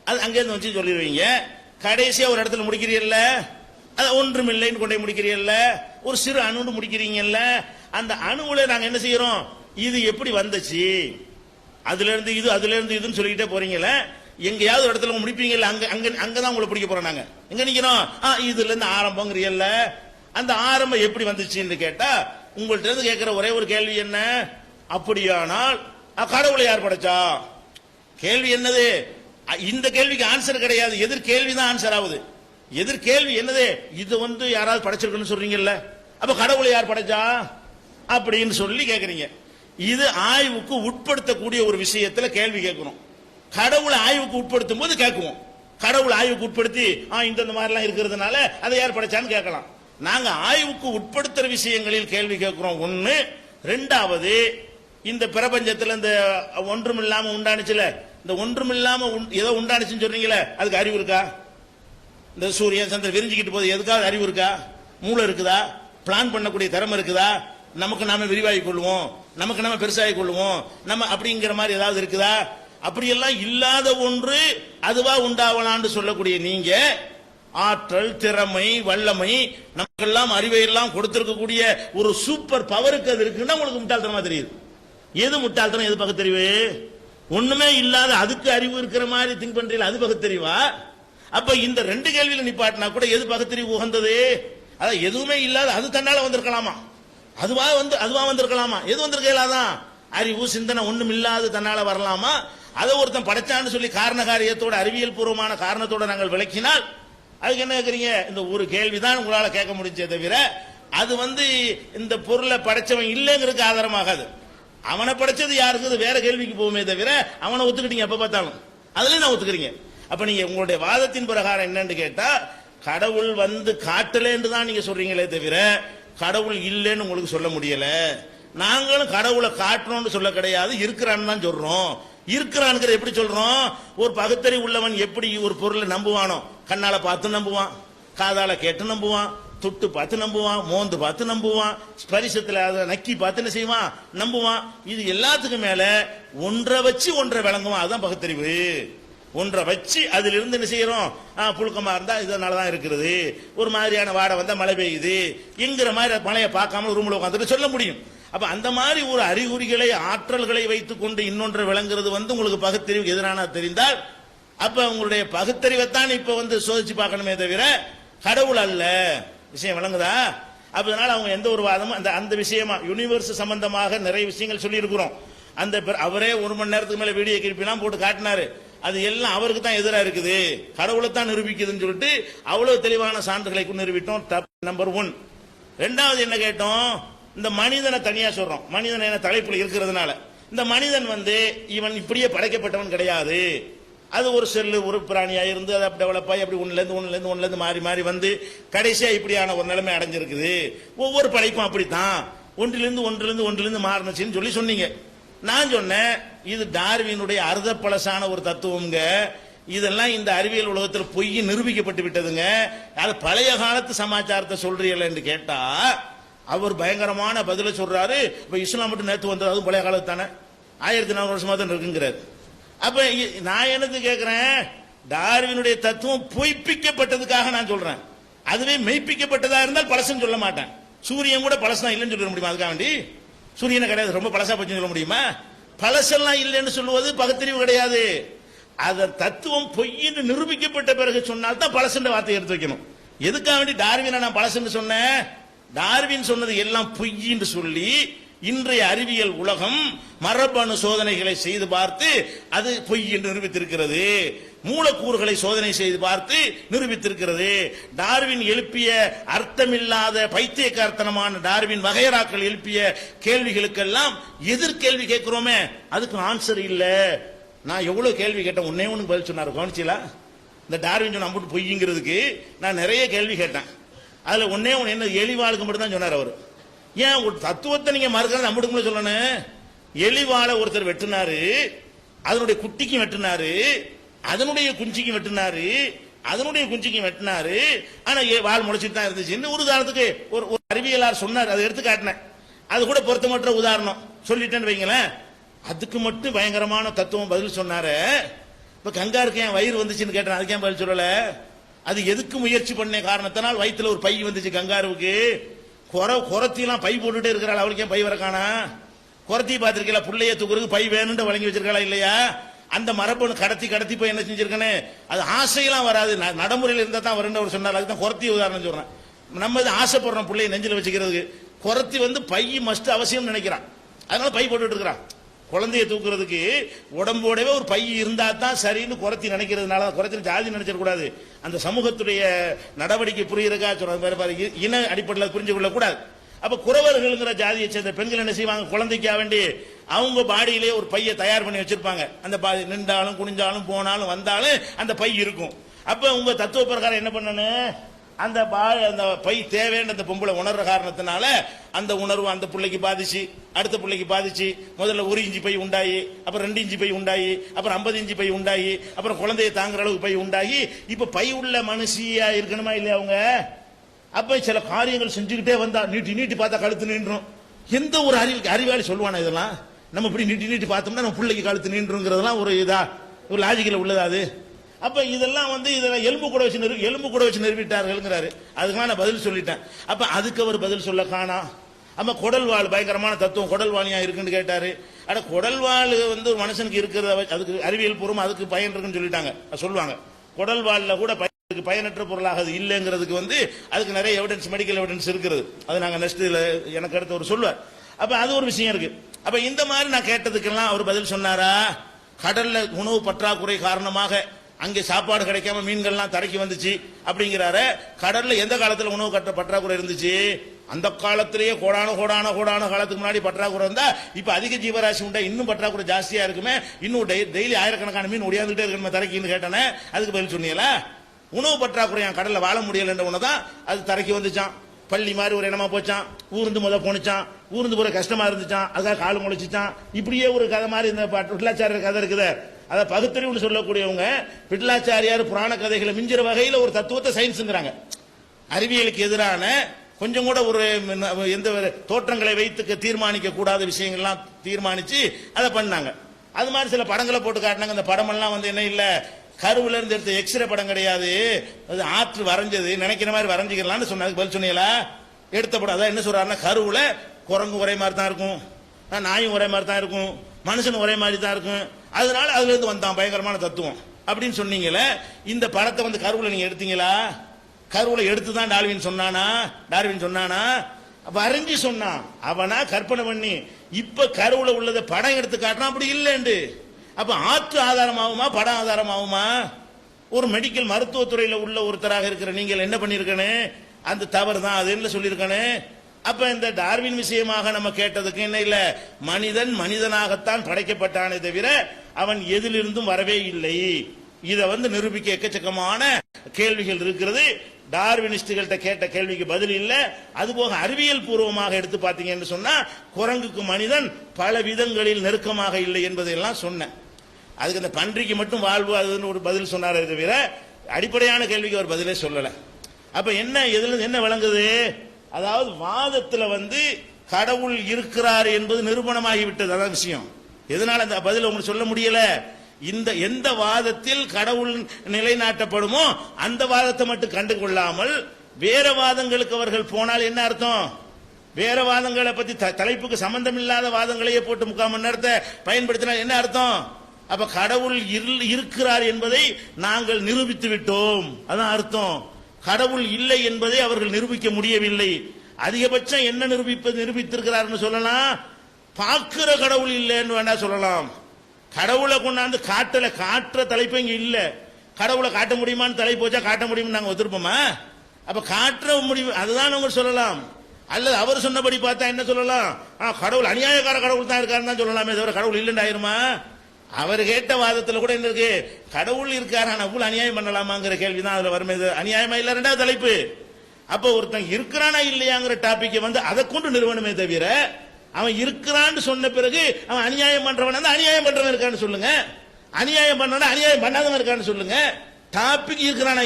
அது அங்கேருந்து வச்சு சொல்லிடுவீங்க. கடைசியா ஒரு இடத்துல முடிக்கிறீல்ல, அது ஒன்றும் இல்லைன்னு கொண்டே முடிக்கிறீல்ல, ஒரு சிறு அணுன்னு முடிக்கிறீங்கல்ல. அந்த அணுவுல நாங்க என்ன செய்யறோம்? இது எப்படி வந்துச்சு, அதுல இருந்து இது, அதுல இருந்து இதுன்னு சொல்லிக்கிட்டே போறீங்கல்ல. எங்கேயாவது ஒரு இடத்துல முடிப்பீங்கல்ல, அங்கதான் உங்களை பிடிக்க போறோம். நாங்க எங்க நிக்கிறோம்? இதுல இருந்து ஆரம்பங்கிறீல்ல. அந்த ஆரம்பம் எப்படி வந்துச்சுன்னு கேட்டா உங்கள்ட்ட இருந்து கேட்கிற ஒரே ஒரு கேள்வி என்ன? அப்படியானால் கடவுளை யார் படைச்சா? கேள்வி என்னது? இந்த கேள்விக்கு ஆன்சர் கிடையாது, எதிர்கேள்வி தான் ஆன்சர் ஆகுது. எதிர்கேள்வி என்னது? இது யாராவது படைச்சிருக்குன்னு சொல்றீங்கல்ல, அப்ப கடவுளை யார் படைச்சா அப்படின்னு சொல்லி கேக்குறீங்க. இது ஆய்வுக்கு உட்படுத்தக்கூடிய ஒரு விஷயத்துல கேள்வி கேட்கிறோம். கடவுளை ஆய்வுக்கு உட்படுத்தும் போது கேட்குவோம். கடவுள் ஆய்வுக்கு உட்படுத்தி இந்த மாதிரிலாம் இருக்கிறதுனால அதை யார் படைச்சான்னு கேட்கலாம். நாங்க ஆய்வுக்கு உட்படுத்துற விஷயங்களில் கேள்வி கேட்கிறோம். ஒண்ணு. ரெண்டாவது, இந்த பிரபஞ்சத்துல இந்த ஒன்றும் இல்லாம உண்டானுச்சுல, இந்த ஒன்றும் இல்லாம ஏதோ உண்டானுச்சுன்னு சொல்றீங்களே, அதுக்கு அறிவு இருக்கா? இந்த சூரியன் சந்திரன் விரிஞ்சுக்கிட்டு போது எதுக்காவது அறிவு இருக்கா? மூளை இருக்குதா? பிளான் பண்ணக்கூடிய திறமை இருக்குதா? நமக்கு நாம விரிவாகி கொள்வோம், நமக்கு நம்ம பெருசாகி கொள்வோம், நம்ம அப்படிங்கிற மாதிரி ஏதாவது இருக்குதா? அப்படியெல்லாம் இல்லாத ஒன்று அதுவா உண்டாவலான்னு சொல்லக்கூடிய நீங்க ஆற்றல், திறமை, வல்லமை, நமக்கெல்லாம் அறிவை எல்லாம் கொடுத்திருக்கக்கூடிய ஒரு சூப்பர் பவருக்கு அது இருக்குன்னா உங்களுக்கு முட்டாள்தனமா தெரியுது. எது முட்டாள்தனம், எது பகுத்தறிவு? ஒண்ணுமே இல்லாத அதுக்கு அறிவு இருக்கிற மாதிரி திங்க் பண்றீங்க, அது பகுத்தறிவா? அப்ப இந்த ரெண்டு கேள்வியில நிப்பாட்டினா கூட எது பகுத்தறிவு உகந்தது? அதான் எதுவுமே இல்லாத அது தன்னால வந்திருக்கலாமா, அதுவா வந்திருக்கலாமா? எது வந்திருக்கலாதான்? அறிவு, சிந்தனை ஒண்ணும் இல்லாத தன்னால வரலாமா? அதை ஒருத்தன் படைச்சான்னு சொல்லி காரணகாரியத்தோட அறிவியல் பூர்வமான காரணத்தோட நாங்கள் விளக்கினால் அதுக்கு என்ன கேக்குறீங்க? இந்த ஒரு கேள்விதான் உங்களால கேட்க முடிஞ்சே தவிர அது இந்த பொருளை படைச்சவன் இல்லைங்கிறதுக்கு ஆதாரமாகாது. அவனை படைச்சது யாருக்கு வேற கேள்விக்கு போகுமே தவிர அவனை ஒத்துக்கிட்டீங்க எப்ப பார்த்தாலும், அதுல நான் ஒத்துக்கிறீங்க. அப்ப நீங்க உங்களுடைய வாதத்தின் பிரகாரம் என்னன்னு கேட்டா கடவுள் காட்டலன்னு தான் நீங்க சொல்றீங்களே தவிர கடவுள் இல்லைன்னு உங்களுக்கு சொல்ல முடியல. நாங்களும் கடவுளை காட்டணும்னு சொல்ல கிடையாது, இருக்கிறான்னு தான் சொல்றோம். இருக்கிறான்ங்கிற எப்படி சொல்றோம்? ஒரு பகுத்தறிவு உள்ளவன் எப்படி ஒரு பொருளை நம்புவானோ, கண்ணால பார்த்து நம்புவான், காதால கேட்டு நம்புவான், தொட்டு பார்த்து நம்புவான், மோந்து பார்த்து நம்புவான், ஸ்பரிசத்துல அதை நக்கி பார்த்து என்ன செய்வான், நம்புவான். இது எல்லாத்துக்கும் மேல ஒன்றை வச்சு ஒன்றை விளங்குவான். அதுதான் பகுத்தறிவு. ஒன்றை வச்சு அதுல இருந்து என்ன செய்யறோம்? புழுக்கமா இருந்தா இதனாலதான் இருக்கிறது, ஒரு மாதிரியான வாடை வந்தா மழை பெய்யுது என்கிற மாதிரி மழையை பார்க்காம ரூம்ல உட்காந்துட்டு சொல்ல முடியும். அப்ப அந்த மாதிரி ஒரு அறிகுறிகளை ஆற்றல்களை வைத்துக் கொண்டு இன்னொன்றை விளங்குறது உங்களுக்கு பகுத்தறிவுக்கு எதிரான தெரிந்தால் அப்ப உங்களுடைய பகுத்தறிவைத்தான் இப்ப சோதிச்சு பார்க்கணுமே தவிர கடவுள் அல்ல. விஷயம் விளங்குதா? அதனால அவங்க எந்த ஒரு வாதமும் அந்த விஷயமா யூனிவர்ஸ் சம்பந்தமாக நிறைய விஷயங்கள் சொல்லி இருக்கிறோம். அவரே 1 மணி நேரத்துக்கு மேல வீடியோ கிளிப்பெல்லாம் போட்டு காட்டினாரு. அது எல்லாம் அவருக்கு தான் எதிராக இருக்குது, கடவுளை தான் நிரூபிக்குதுன்னு சொல்லிட்டு அவ்வளவு தெளிவான சான்றுகளை நிரூபித்தோம். நம்பர் 1. ரெண்டாவது என்ன கேட்டோம்? இந்த மனிதனை தனியா சொல்றோம். மனிதன் என்ன தலைப்புல இருக்கிறதுனால இந்த மனிதன் இவன் இப்படியே படைக்கப்பட்டவன் கிடையாது. அது ஒரு செல்லு ஒரு பிராணியா இருந்து அது அப்படி டெவலப் ஆகி அப்படி ஒண்ணுல இருந்து மாறி மாறி கடைசியா இப்படியான ஒரு நிலைமை அடைஞ்சிருக்குது. ஒவ்வொரு படைப்பும் அப்படித்தான் ஒன்றிலிருந்து மாறினுச்சுன்னு சொல்லி சொன்னீங்க. நான் சொன்னேன் இது டார்வினுடைய அர்த்த பழசான ஒரு தத்துவம்ங்க. இதெல்லாம் இந்த அறிவியல் உலகத்தில் பொய் நிரூபிக்கப்பட்டு விட்டதுங்க. அது பழைய காலத்து சமாச்சாரத்தை சொல்றீங்களா என்று கேட்டா அவர் பயங்கரமான பதில சொல்றாரு. இப்ப இஸ்லாம் மட்டும் நேற்று வந்தது, அதுவும் பழைய காலத்து தானே, 1400 வருஷமா தான் இருக்குங்கிறார். அப்ப நான் எனக்கு கேட்கிறேன், டார்வினுடைய தத்துவம் பொய்ப்பிக்கப்பட்டதுக்காக நான் சொல்றேன். அதுவே மெய்ப்பிக்கப்பட்டதா இருந்தால் பழசுன்னு சொல்ல மாட்டேன். சூரியன் கூட பழசுதான் இல்லைன்னு சொல்ல முடியுமா? அதுக்காக வேண்டி சூரியனை கிடையாது ரொம்ப பழசா பற்றி சொல்ல முடியுமா? பழசெல்லாம் இல்லைன்னு சொல்லுவது பகுத்தறிவு கிடையாது. அத தத்துவம் பொய்ன்னு நிரூபிக்கப்பட்ட பிறகு சொன்னால் தான் பழசுன்ற வார்த்தையை எடுத்து வைக்கணும். எதுக்காக வேண்டி டார்வினை நான் பழசுன்னு சொன்னேன்? டார்வின் சொன்னது எல்லாம் பொய்ன்னு சொல்லி இன்றைய அறிவியல் உலகம் மரபணு சோதனைகளை செய்து பார்த்து அது பொய் என்று நிரூபித்திருக்கிறது. மூலக்கூறுகளை சோதனை செய்து பார்த்து நிரூபித்திருக்கிறது. டார்வின் எழுப்பிய அர்த்தமில்லாத பைத்தியக்காரத்தனமான டார்வின் வகையறாக்கள் எழுப்பிய கேள்விகளுக்கெல்லாம் எதிர்கேள்வி கேட்கிறோமே, அதுக்கு ஆன்சர் இல்ல. நான் எவ்வளவு கேள்வி கேட்டேன், ஒன்னே ஒண்ணு பதில் சொன்னார். கவனிச்சீங்களா? இந்த டார்வின் சொன்ன அம்புட்டு பொய்ங்கிறதுக்கு நான் நிறைய கேள்வி கேட்டேன். அதுல ஒன்னே ஒண்ணு என்ன, எலிவாளுக்கு மட்டும் தான் சொன்னார் அவர். ஏன் ஒரு தத்துவத்தை நீங்க மறுக்கிறது நம்மளுக்கு சொல்லணும்? எலிவாழை ஒருத்தர் வெட்டினாரு, அதனுடைய குட்டிக்கும் வெட்டினாரு, அதனுடைய குஞ்சிக்கும் வெட்டினாரு, அதனுடைய குஞ்சிக்கும் வெட்டினாரு. ஆனா வால் முளைச்சிட்டு தான் இருந்துச்சு. ஒரு உதாரணத்துக்கு ஒரு அறிவியலார் சொன்னார், அதை எடுத்து காட்டினேன். அது கூட பொருத்தமற்ற உதாரணம் சொல்லிட்டேன்னு வைங்களேன். அதுக்கு மட்டும் பயங்கரமான தத்துவம் பதில் சொன்னாரு. இப்ப கங்காருக்கு ஏன் வயிறு வந்துச்சுன்னு கேட்டேன், அதுக்கு ஏன் பதில் சொல்லல? அது எதுக்கு முயற்சி பண்ண காரணத்தினால் வயிற்றுல ஒரு பை வந்துச்சு கங்காருவுக்கு. குரத்திலாம் பை போட்டுட்டே இருக்கிறாள், அவளுக்கு ஏன் பை வரக்கானா? குரத்தி பார்த்திருக்கல, புள்ளைய தூக்குறதுக்கு பை வேணும்னு வழங்கி வச்சிருக்காளா இல்லையா? அந்த மரபணு கடத்தி போய் என்ன செஞ்சிருக்கேன்னு அது ஆசையெல்லாம் வராது, நடைமுறையில் இருந்தா தான் வரும்னு அவர் சொன்னார். அதுதான் குரத்தி உதாரணம் சொல்றேன். நம்ம ஆசைப்படுறோம் பிள்ளைய நெஞ்சில் வச்சுக்கிறதுக்கு. குரத்தி பை மஸ்ட் அவசியம் நினைக்கிறான், அதனால பை போட்டுட்டு இருக்கிறான். குழந்தைய தூக்குறதுக்கு உடம்போடவே ஒரு பை இருந்தா தான் சரின்னு குறைத்தி நினைக்கிறதுனால, குறைத்தி ஜாதி நினைச்சிடக்கூடாது. அந்த சமூகத்துடைய நடவடிக்கை புரியுறக்கா சொல்றாங்க, இன அடிப்படையில் புரிஞ்சு கொள்ள கூடாது. அப்ப குறவர்கள்ங்கிற ஜாதியை சேர்ந்த பெண்கள் என்ன செய்வாங்க, குழந்தைக்காக வேண்டி அவங்க பாடியிலே ஒரு பையை தயார் பண்ணி வச்சிருப்பாங்க. அந்த நின்றாலும் குனிஞ்சாலும் போனாலும் வந்தாலும் அந்த பை இருக்கும். அப்ப உங்க தத்துவ பிரகாரம் என்ன பண்ணணும், அந்த பை தேவையான அந்த பொம்பளை உணர்ற காரணத்தினால அந்த உணர்வு அந்த பிள்ளைக்கு பாதிச்சு, அடுத்த பிள்ளைக்கு பாதிச்சு, முதல்ல 1 இன்ச்சு பை உண்டாயி, அப்புறம் 2 இன்ச்சு பை உண்டாயி, அப்புறம் 50 இன்ச்சு பை உண்டாயி, அப்புறம் குழந்தைய தாங்குற அளவுக்கு பை உண்டாகி, இப்ப பை உள்ள மனுஷியா இருக்கணுமா இல்லையா அவங்க? அப்ப சில காரியங்கள் செஞ்சுக்கிட்டே வந்தா நீட்டி பார்த்தா கழுத்து நின்றும். எந்த ஒரு அறிவாளி சொல்லுவானா இதெல்லாம்? நம்ம இப்படி நீட்டி பார்த்தோம்னா நம்ம பிள்ளைக்கு கழுத்து நின்றுங்கிறதெல்லாம் ஒரு லாஜிக்கல உள்ளதா அது? அப்ப இதெல்லாம் இதெல்லாம் எலும்பு கூட வச்சு நிறுவிட்டார்கள். அதுக்கு நான் பதில் சொல்லிட்டேன். அப்ப அதுக்கு அவர் பதில் சொல்ல காணா. அப்ப குடல்வாள் பயங்கரமான தத்துவம், குடல்வாளியா இருக்குன்னு கேட்டாரு. ஆனா குடல்வாள் ஒரு மனுஷனுக்கு இருக்கிறத அதுக்கு அறிவியல் பூர்வம் அதுக்கு பயன் இருக்குன்னு சொல்லிட்டாங்க, சொல்லுவாங்க. குடல்வாள்ல கூட பயனற்ற பொருளாக அது இல்லைங்கிறதுக்கு அதுக்கு நிறைய எவிடன்ஸ், மெடிக்கல் எவிடன்ஸ் இருக்கிறது. அது நாங்க நெக்ஸ்ட் எனக்கு அடுத்து ஒரு சொல்லுவார். அப்ப அது ஒரு விஷயம் இருக்கு. அப்ப இந்த மாதிரி நான் கேட்டதுக்கெல்லாம் அவர் பதில் சொன்னாரா? கடல்ல உணவு பற்றாக்குறை காரணமாக அங்கே சாப்பாடு கிடைக்காம மீன்கள்லாம் தரைக்கு வந்துச்சு அப்படிங்கிறாரு. கடல்ல எந்த காலத்துல உணவு பற்றாக்குறை இருந்துச்சு? அந்த காலத்திலேயே கோடான காலத்துக்கு முன்னாடி பற்றாக்குறை இருந்தா இப்ப அதிக ஜீவராசி உண்டா, இன்னும் பற்றாக்குறை ஜாஸ்தியா இருக்குமே, இன்னும் டெய்லி ஆயிரக்கணக்கான மீன் ஒடியாந்துட்டே இருக்கணுமே தரைக்குன்னு கேட்டானே. அதுக்கு பதில் சொன்னீங்களா? உணவு பற்றாக்குறை கடல்ல வாழ முடியலன்ற உணவுதான் அது தரைக்கு வந்துச்சான். பள்ளி மாதிரி ஒரு இடமா போச்சான், ஊர்ந்து போனிச்சான், ஊர்ந்து போற கஷ்டமா இருந்துச்சான், அதுக்காக காலு முளைச்சிச்சான். இப்படியே ஒரு கதை மாதிரி இந்த விட்லாச்சாரியர் கதை இருக்குது. அதை பகுத்தறிவுன்னு சொல்லக்கூடியவங்க விட்லாச்சாரியார் புராண கதைகளை மிஞ்சிற வகையில் ஒரு தத்துவத்தை சயின்ஸுங்கிறாங்க. அறிவியலுக்கு எதிரான கொஞ்சம் கூட ஒரு எந்த தோற்றங்களை வைத்து தீர்மானிக்க கூடாத விஷயங்கள்லாம் தீர்மானிச்சு அதை பண்ணாங்க. அது மாதிரி சில படங்களை போட்டு காட்டினாங்க. அந்த படம் எல்லாம் என்ன இல்ல, கருவுல இருந்து எடுத்த எக்ஸ்ரே படம் கிடையாது, அது ஆற்று வரைஞ்சது, நினைக்கிற மாதிரி வரைஞ்சிக்கலாம்னு சொன்னதுக்கு பதில் சொன்னீங்களா? எடுத்த படம் அதான் என்ன சொல்றாருன்னா, கருவுல குரங்கு ஒரே மாதிரி தான் இருக்கும், நாயும் ஒரே மாதிரி தான் இருக்கும், மனுஷனும் ஒரே மாதிரி தான் இருக்கும், அதனால அதுல இருந்து வந்தான் பயங்கரமான தத்துவம் அப்படின்னு சொன்னீங்களே. இந்த படத்தை வந்து கருவுல நீங்க எடுத்தீங்களா? கருவுல எடுத்து தான் டார்வின் சொன்னானா? வரைஞ்சி சொன்னான் அவனா கற்பனை பண்ணி. இப்ப கருவுல உள்ளத படம் எடுத்து காட்டினா அப்படி இல்லைண்டு. அப்ப ஆற்று ஆதாரமாகுமா படம் ஆதாரமாகுமா? ஒரு மெடிக்கல் மருத்துவத்துறையில் உள்ள ஒருத்தராக இருக்கிற நீங்கள் என்ன பண்ணிருக்கனே, அந்த தவறு தான் அதுன்னு சொல்லியிருக்கனே. அப்ப இந்த டார்வின் விஷயமாக நம்ம கேட்டதுக்கு என்ன இல்ல, மனிதன் மனிதனாகத்தான் படைக்கப்பட்டானே தவிர அவன் எதிலிருந்தும் வரவே இல்லை. இத வந்து நிரூபிக்க எக்கச்சக்கமான கேள்விகள் இருக்கிறது. டார்வினிஸ்டுகள்கிட்ட கேட்ட கேள்விக்கு பதில் இல்ல. அதுபோக அறிவியல் பூர்வமாக எடுத்து பார்த்தீங்கன்னு சொன்னா குரங்குக்கு மனிதன் பல விதங்களில் நெருக்கமாக இல்லை என்பதையெல்லாம் சொன்னேன். அதுக்கு அந்த பன்றிக்கு மட்டும் வாழ்வு அதுன்னு ஒரு பதில் சொன்னாரே தவிர அடிப்படையான கேள்விக்கு அவர் பதிலே சொல்லல. அப்ப என்ன எதுல என்ன விளங்குது? அதாவது வாதத்துல வந்து கடவுள் இருக்கிறார் என்பது நிரூபணமாகிவிட்டது. அதான் விஷயம். எதனால அந்த பதில் உங்களுக்கு சொல்ல முடியல? இந்த எந்த வாதத்தில் கடவுள் நிலைநாட்டப்படுமோ அந்த வாதத்தை மட்டும் கண்டு கொள்ளாமல் வேற வாதங்களுக்கு அவர்கள் போனால் என்ன அர்த்தம்? வேற வாதங்களை பத்தி தலைப்புக்கு சம்பந்தம் இல்லாத வாதங்களையே போட்டு 3/4 மணி நேரத்தை பயன்படுத்தினால் என்ன அர்த்தம்? அப்ப கடவுள் இருக்கிறார் என்பதை நாங்கள் நிரூபித்து விட்டோம், அதான் அர்த்தம். கடவுள் இல்லை என்பதை அவர்கள் நிரூபிக்க முடியவில்லை. அதிகபட்சம் என்ன நிரூபித்திருக்கிறார் சொல்லலாம், பார்க்கிற கடவுள் இல்லைன்னு வேணா சொல்லலாம். கடவுளை கொண்டாந்து காட்டுற தலைப்பு இங்க இல்ல. கடவுளை காட்ட முடியுமான்னு தலைப்பு வச்சா காட்ட முடியும்னு நாங்க ஒத்துருப்போமா? அப்ப காட்டுற முடிவு அதுதான் அவங்க சொல்லலாம். அல்லது அவர் சொன்னபடி பார்த்தா என்ன சொல்லலாம், கடவுள் அநியாயக்கார கடவுள் தான் இருக்காருன்னு தான் சொல்லலாமே தவிர கடவுள் இல்லைன்னு ஆயிருமா? அவர் கேட்ட வாதத்துல கூட என்ன இருக்கு, கடவுள் இருக்காரு ஆனா அவ்வளவு அநியாயம் பண்ணலாமாங்கிற கேள்விதான் அதுல வருமே. அநியாயமா இல்ல ரெண்டாவது தலைப்பு. அப்ப ஒருத்தன் இருக்கிறானா இல்லையாங்கிற டாபிக் வந்து அதை கொண்டு நிறுவனமே தவிர அவன் இருக்கிறான்னு சொன்ன பிறகு அவன் அநியாயம் பண்றவன் அநியாயம் பண்றவன் இருக்கான்னு சொல்லுங்க, அநியாயம் பண்ணவன அநியாயம் பண்ணாதவன் இருக்கான்னு சொல்லுங்க. டாபிக் இருக்கிறானா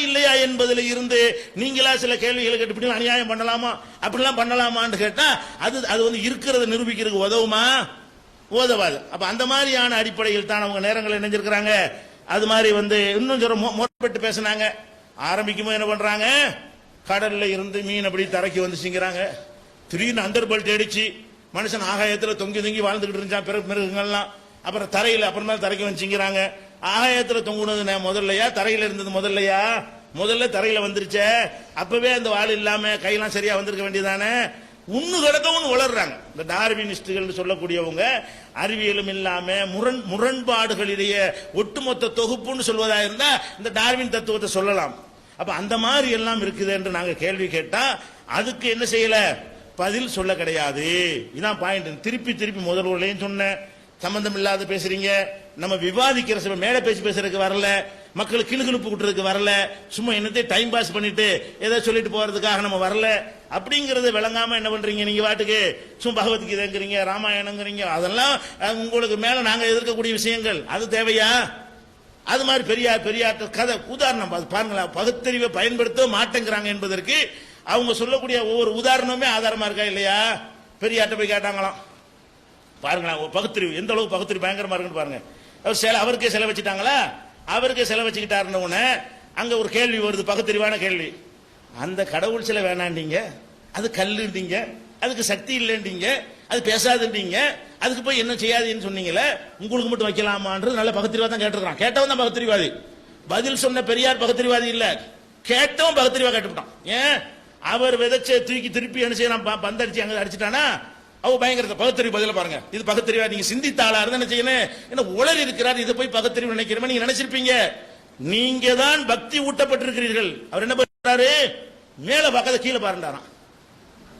இல்லையா என்பதில் இருந்து நீங்களா சில கேள்விகளை கேட்டு அநியாயம் பண்ணலாமா அப்படிலாம் பண்ணலாமான்னு கேட்டா அது வந்து இருக்கிறத நிரூபிக்கிறதுக்கு உதவுமா? உதவாது. அப்ப அந்த மாதிரியான அடிப்படையில் தான் அவங்க நேரங்கள் இணைஞ்சிருக்கிறாங்க. அது மாதிரி வந்து இன்னும் முற்பட்டு பேசினாங்க. ஆரம்பிக்கும் போது என்ன பண்றாங்க, கடல்ல இருந்து மீன் அப்படி தரைக்கு வந்துச்சுங்கிறாங்க. திடீர்னு அந்தர்பல்ட் அடிச்சு மனுஷன் ஆகாயத்துல தொங்கி வாழ்ந்துகிட்டு இருந்தான் மிருகங்கள்லாம். அப்புறம் தரையில அப்புறமா தரைக்கு வந்துச்சுங்கிறாங்க. ஆகாயத்துல தொங்குனது முதல்லையா தரையில இருந்தது முதல்லையா? முதல்ல தரையில வந்துருச்சே. அப்பவே அந்த வாள் இல்லாம கையெல்லாம் சரியா வந்திருக்க வேண்டியதானே. உன்னு கிடக்கவும் வளர்றாங்க இந்த டார்வினிஸ்டுகள் சொல்லக்கூடியவங்க. அறிவியலும் இல்லாம முரண்பாடுகளிடையே ஒட்டுமொத்த தொகுப்புன்னு சொல்வதா இருந்தா இந்த டார்வின் தத்துவத்தை சொல்லலாம். அப்ப அந்த மாதிரி எல்லாம் இருக்குது என்று நாங்க கேள்வி கேட்டா அதுக்கு என்ன செய்யல, பதில் சொல்ல கிடையாது. இதான் பாயிண்ட். திருப்பி முதல்வர்களையும் சொன்ன சம்பந்தம் இல்லாத பேசுறீங்க. நம்ம விவாதிக்கிற மேல பேசுறதுக்கு வரல, மக்களுக்கு கிளுகிழுப்பு கூட்டுறதுக்கு வரல, சும்மா என்னத்தை டைம் பாஸ் பண்ணிட்டு ஏதோ சொல்லிட்டு போறதுக்காக நம்ம வரல அப்படிங்கறத விளங்காம என்ன பண்றீங்க நீங்க வாட்டுக்கு சும்மா பகவத்கீதைங்கிறீங்க, ராமாயணங்கிறீங்க. அதெல்லாம் உங்களுக்கு மேல நாங்க எதிர்க்கக்கூடிய விஷயங்கள். அது தேவையா? அது மாதிரி பெரியார் கதை உதாரணம் பாருங்களா, பகுத்தறிவை பயன்படுத்த மாட்டேங்கிறாங்க என்பதற்கு அவங்க சொல்லக்கூடிய ஒவ்வொரு உதாரணமே ஆதாரமா இருக்கா இல்லையா? பெரியார்ட்ட போய் கேட்டாங்களாம், பாருங்களா பகுத்தறிவு எந்த அளவுக்கு பகுத்தறிவு பயங்கரமா இருக்குன்னு பாருங்க. அவருக்கே செலவு வச்சுட்டாங்களா? அவருக்கே செலவு வச்சுக்கிட்டாருன்னு அங்க ஒரு கேள்வி வருது, பகுத்தறிவான கேள்வி. அந்த கடவுள் சிலை வேணாண்டீங்க, அது கல்லுண்டீங்க, அதுக்கு சக்தி இல்லைன்றீங்க, அது பேசாதுன்றீங்க, அதுக்கு போய் என்ன செய்யாதுன்னு சொன்னீங்களே, உங்களுக்கு மட்டும் வைக்கலாமான்றது நல்ல பகுத்தறிவா தான் கேட்டிருக்கான். கேட்டவன் தான் பகுத்தறிவாதி. பதில் சொன்ன பெரியார் பகுத்தறிவாதி இல்ல, கேட்டவன் பகுத்தறிவா கேட்டுவிட்டான். ஏன் அவர் விதைச்ச தூக்கி திருப்பி என்ன செய்ய பந்தடிச்சு அங்க அடிச்சுட்டானா அவ பயங்கர பகுத்தறிவு. பதில பாருங்க, இது பகுத்தறிவா? நீங்க சிந்தித்த ஆளா இருந்தா என்ன செய்யணும், என்ன உளறி இருக்கிறார், இதை போய் பகுத்தறிவு நினைக்கிறோம் நீங்க நினைச்சிருப்பீங்க. நீங்க தான் பக்தி ஊட்டப்பட்டிருக்கிறீர்கள். அவர் என்ன பண்றாரு, மேல பார்க்காத கீழே பாருண்டாராம்.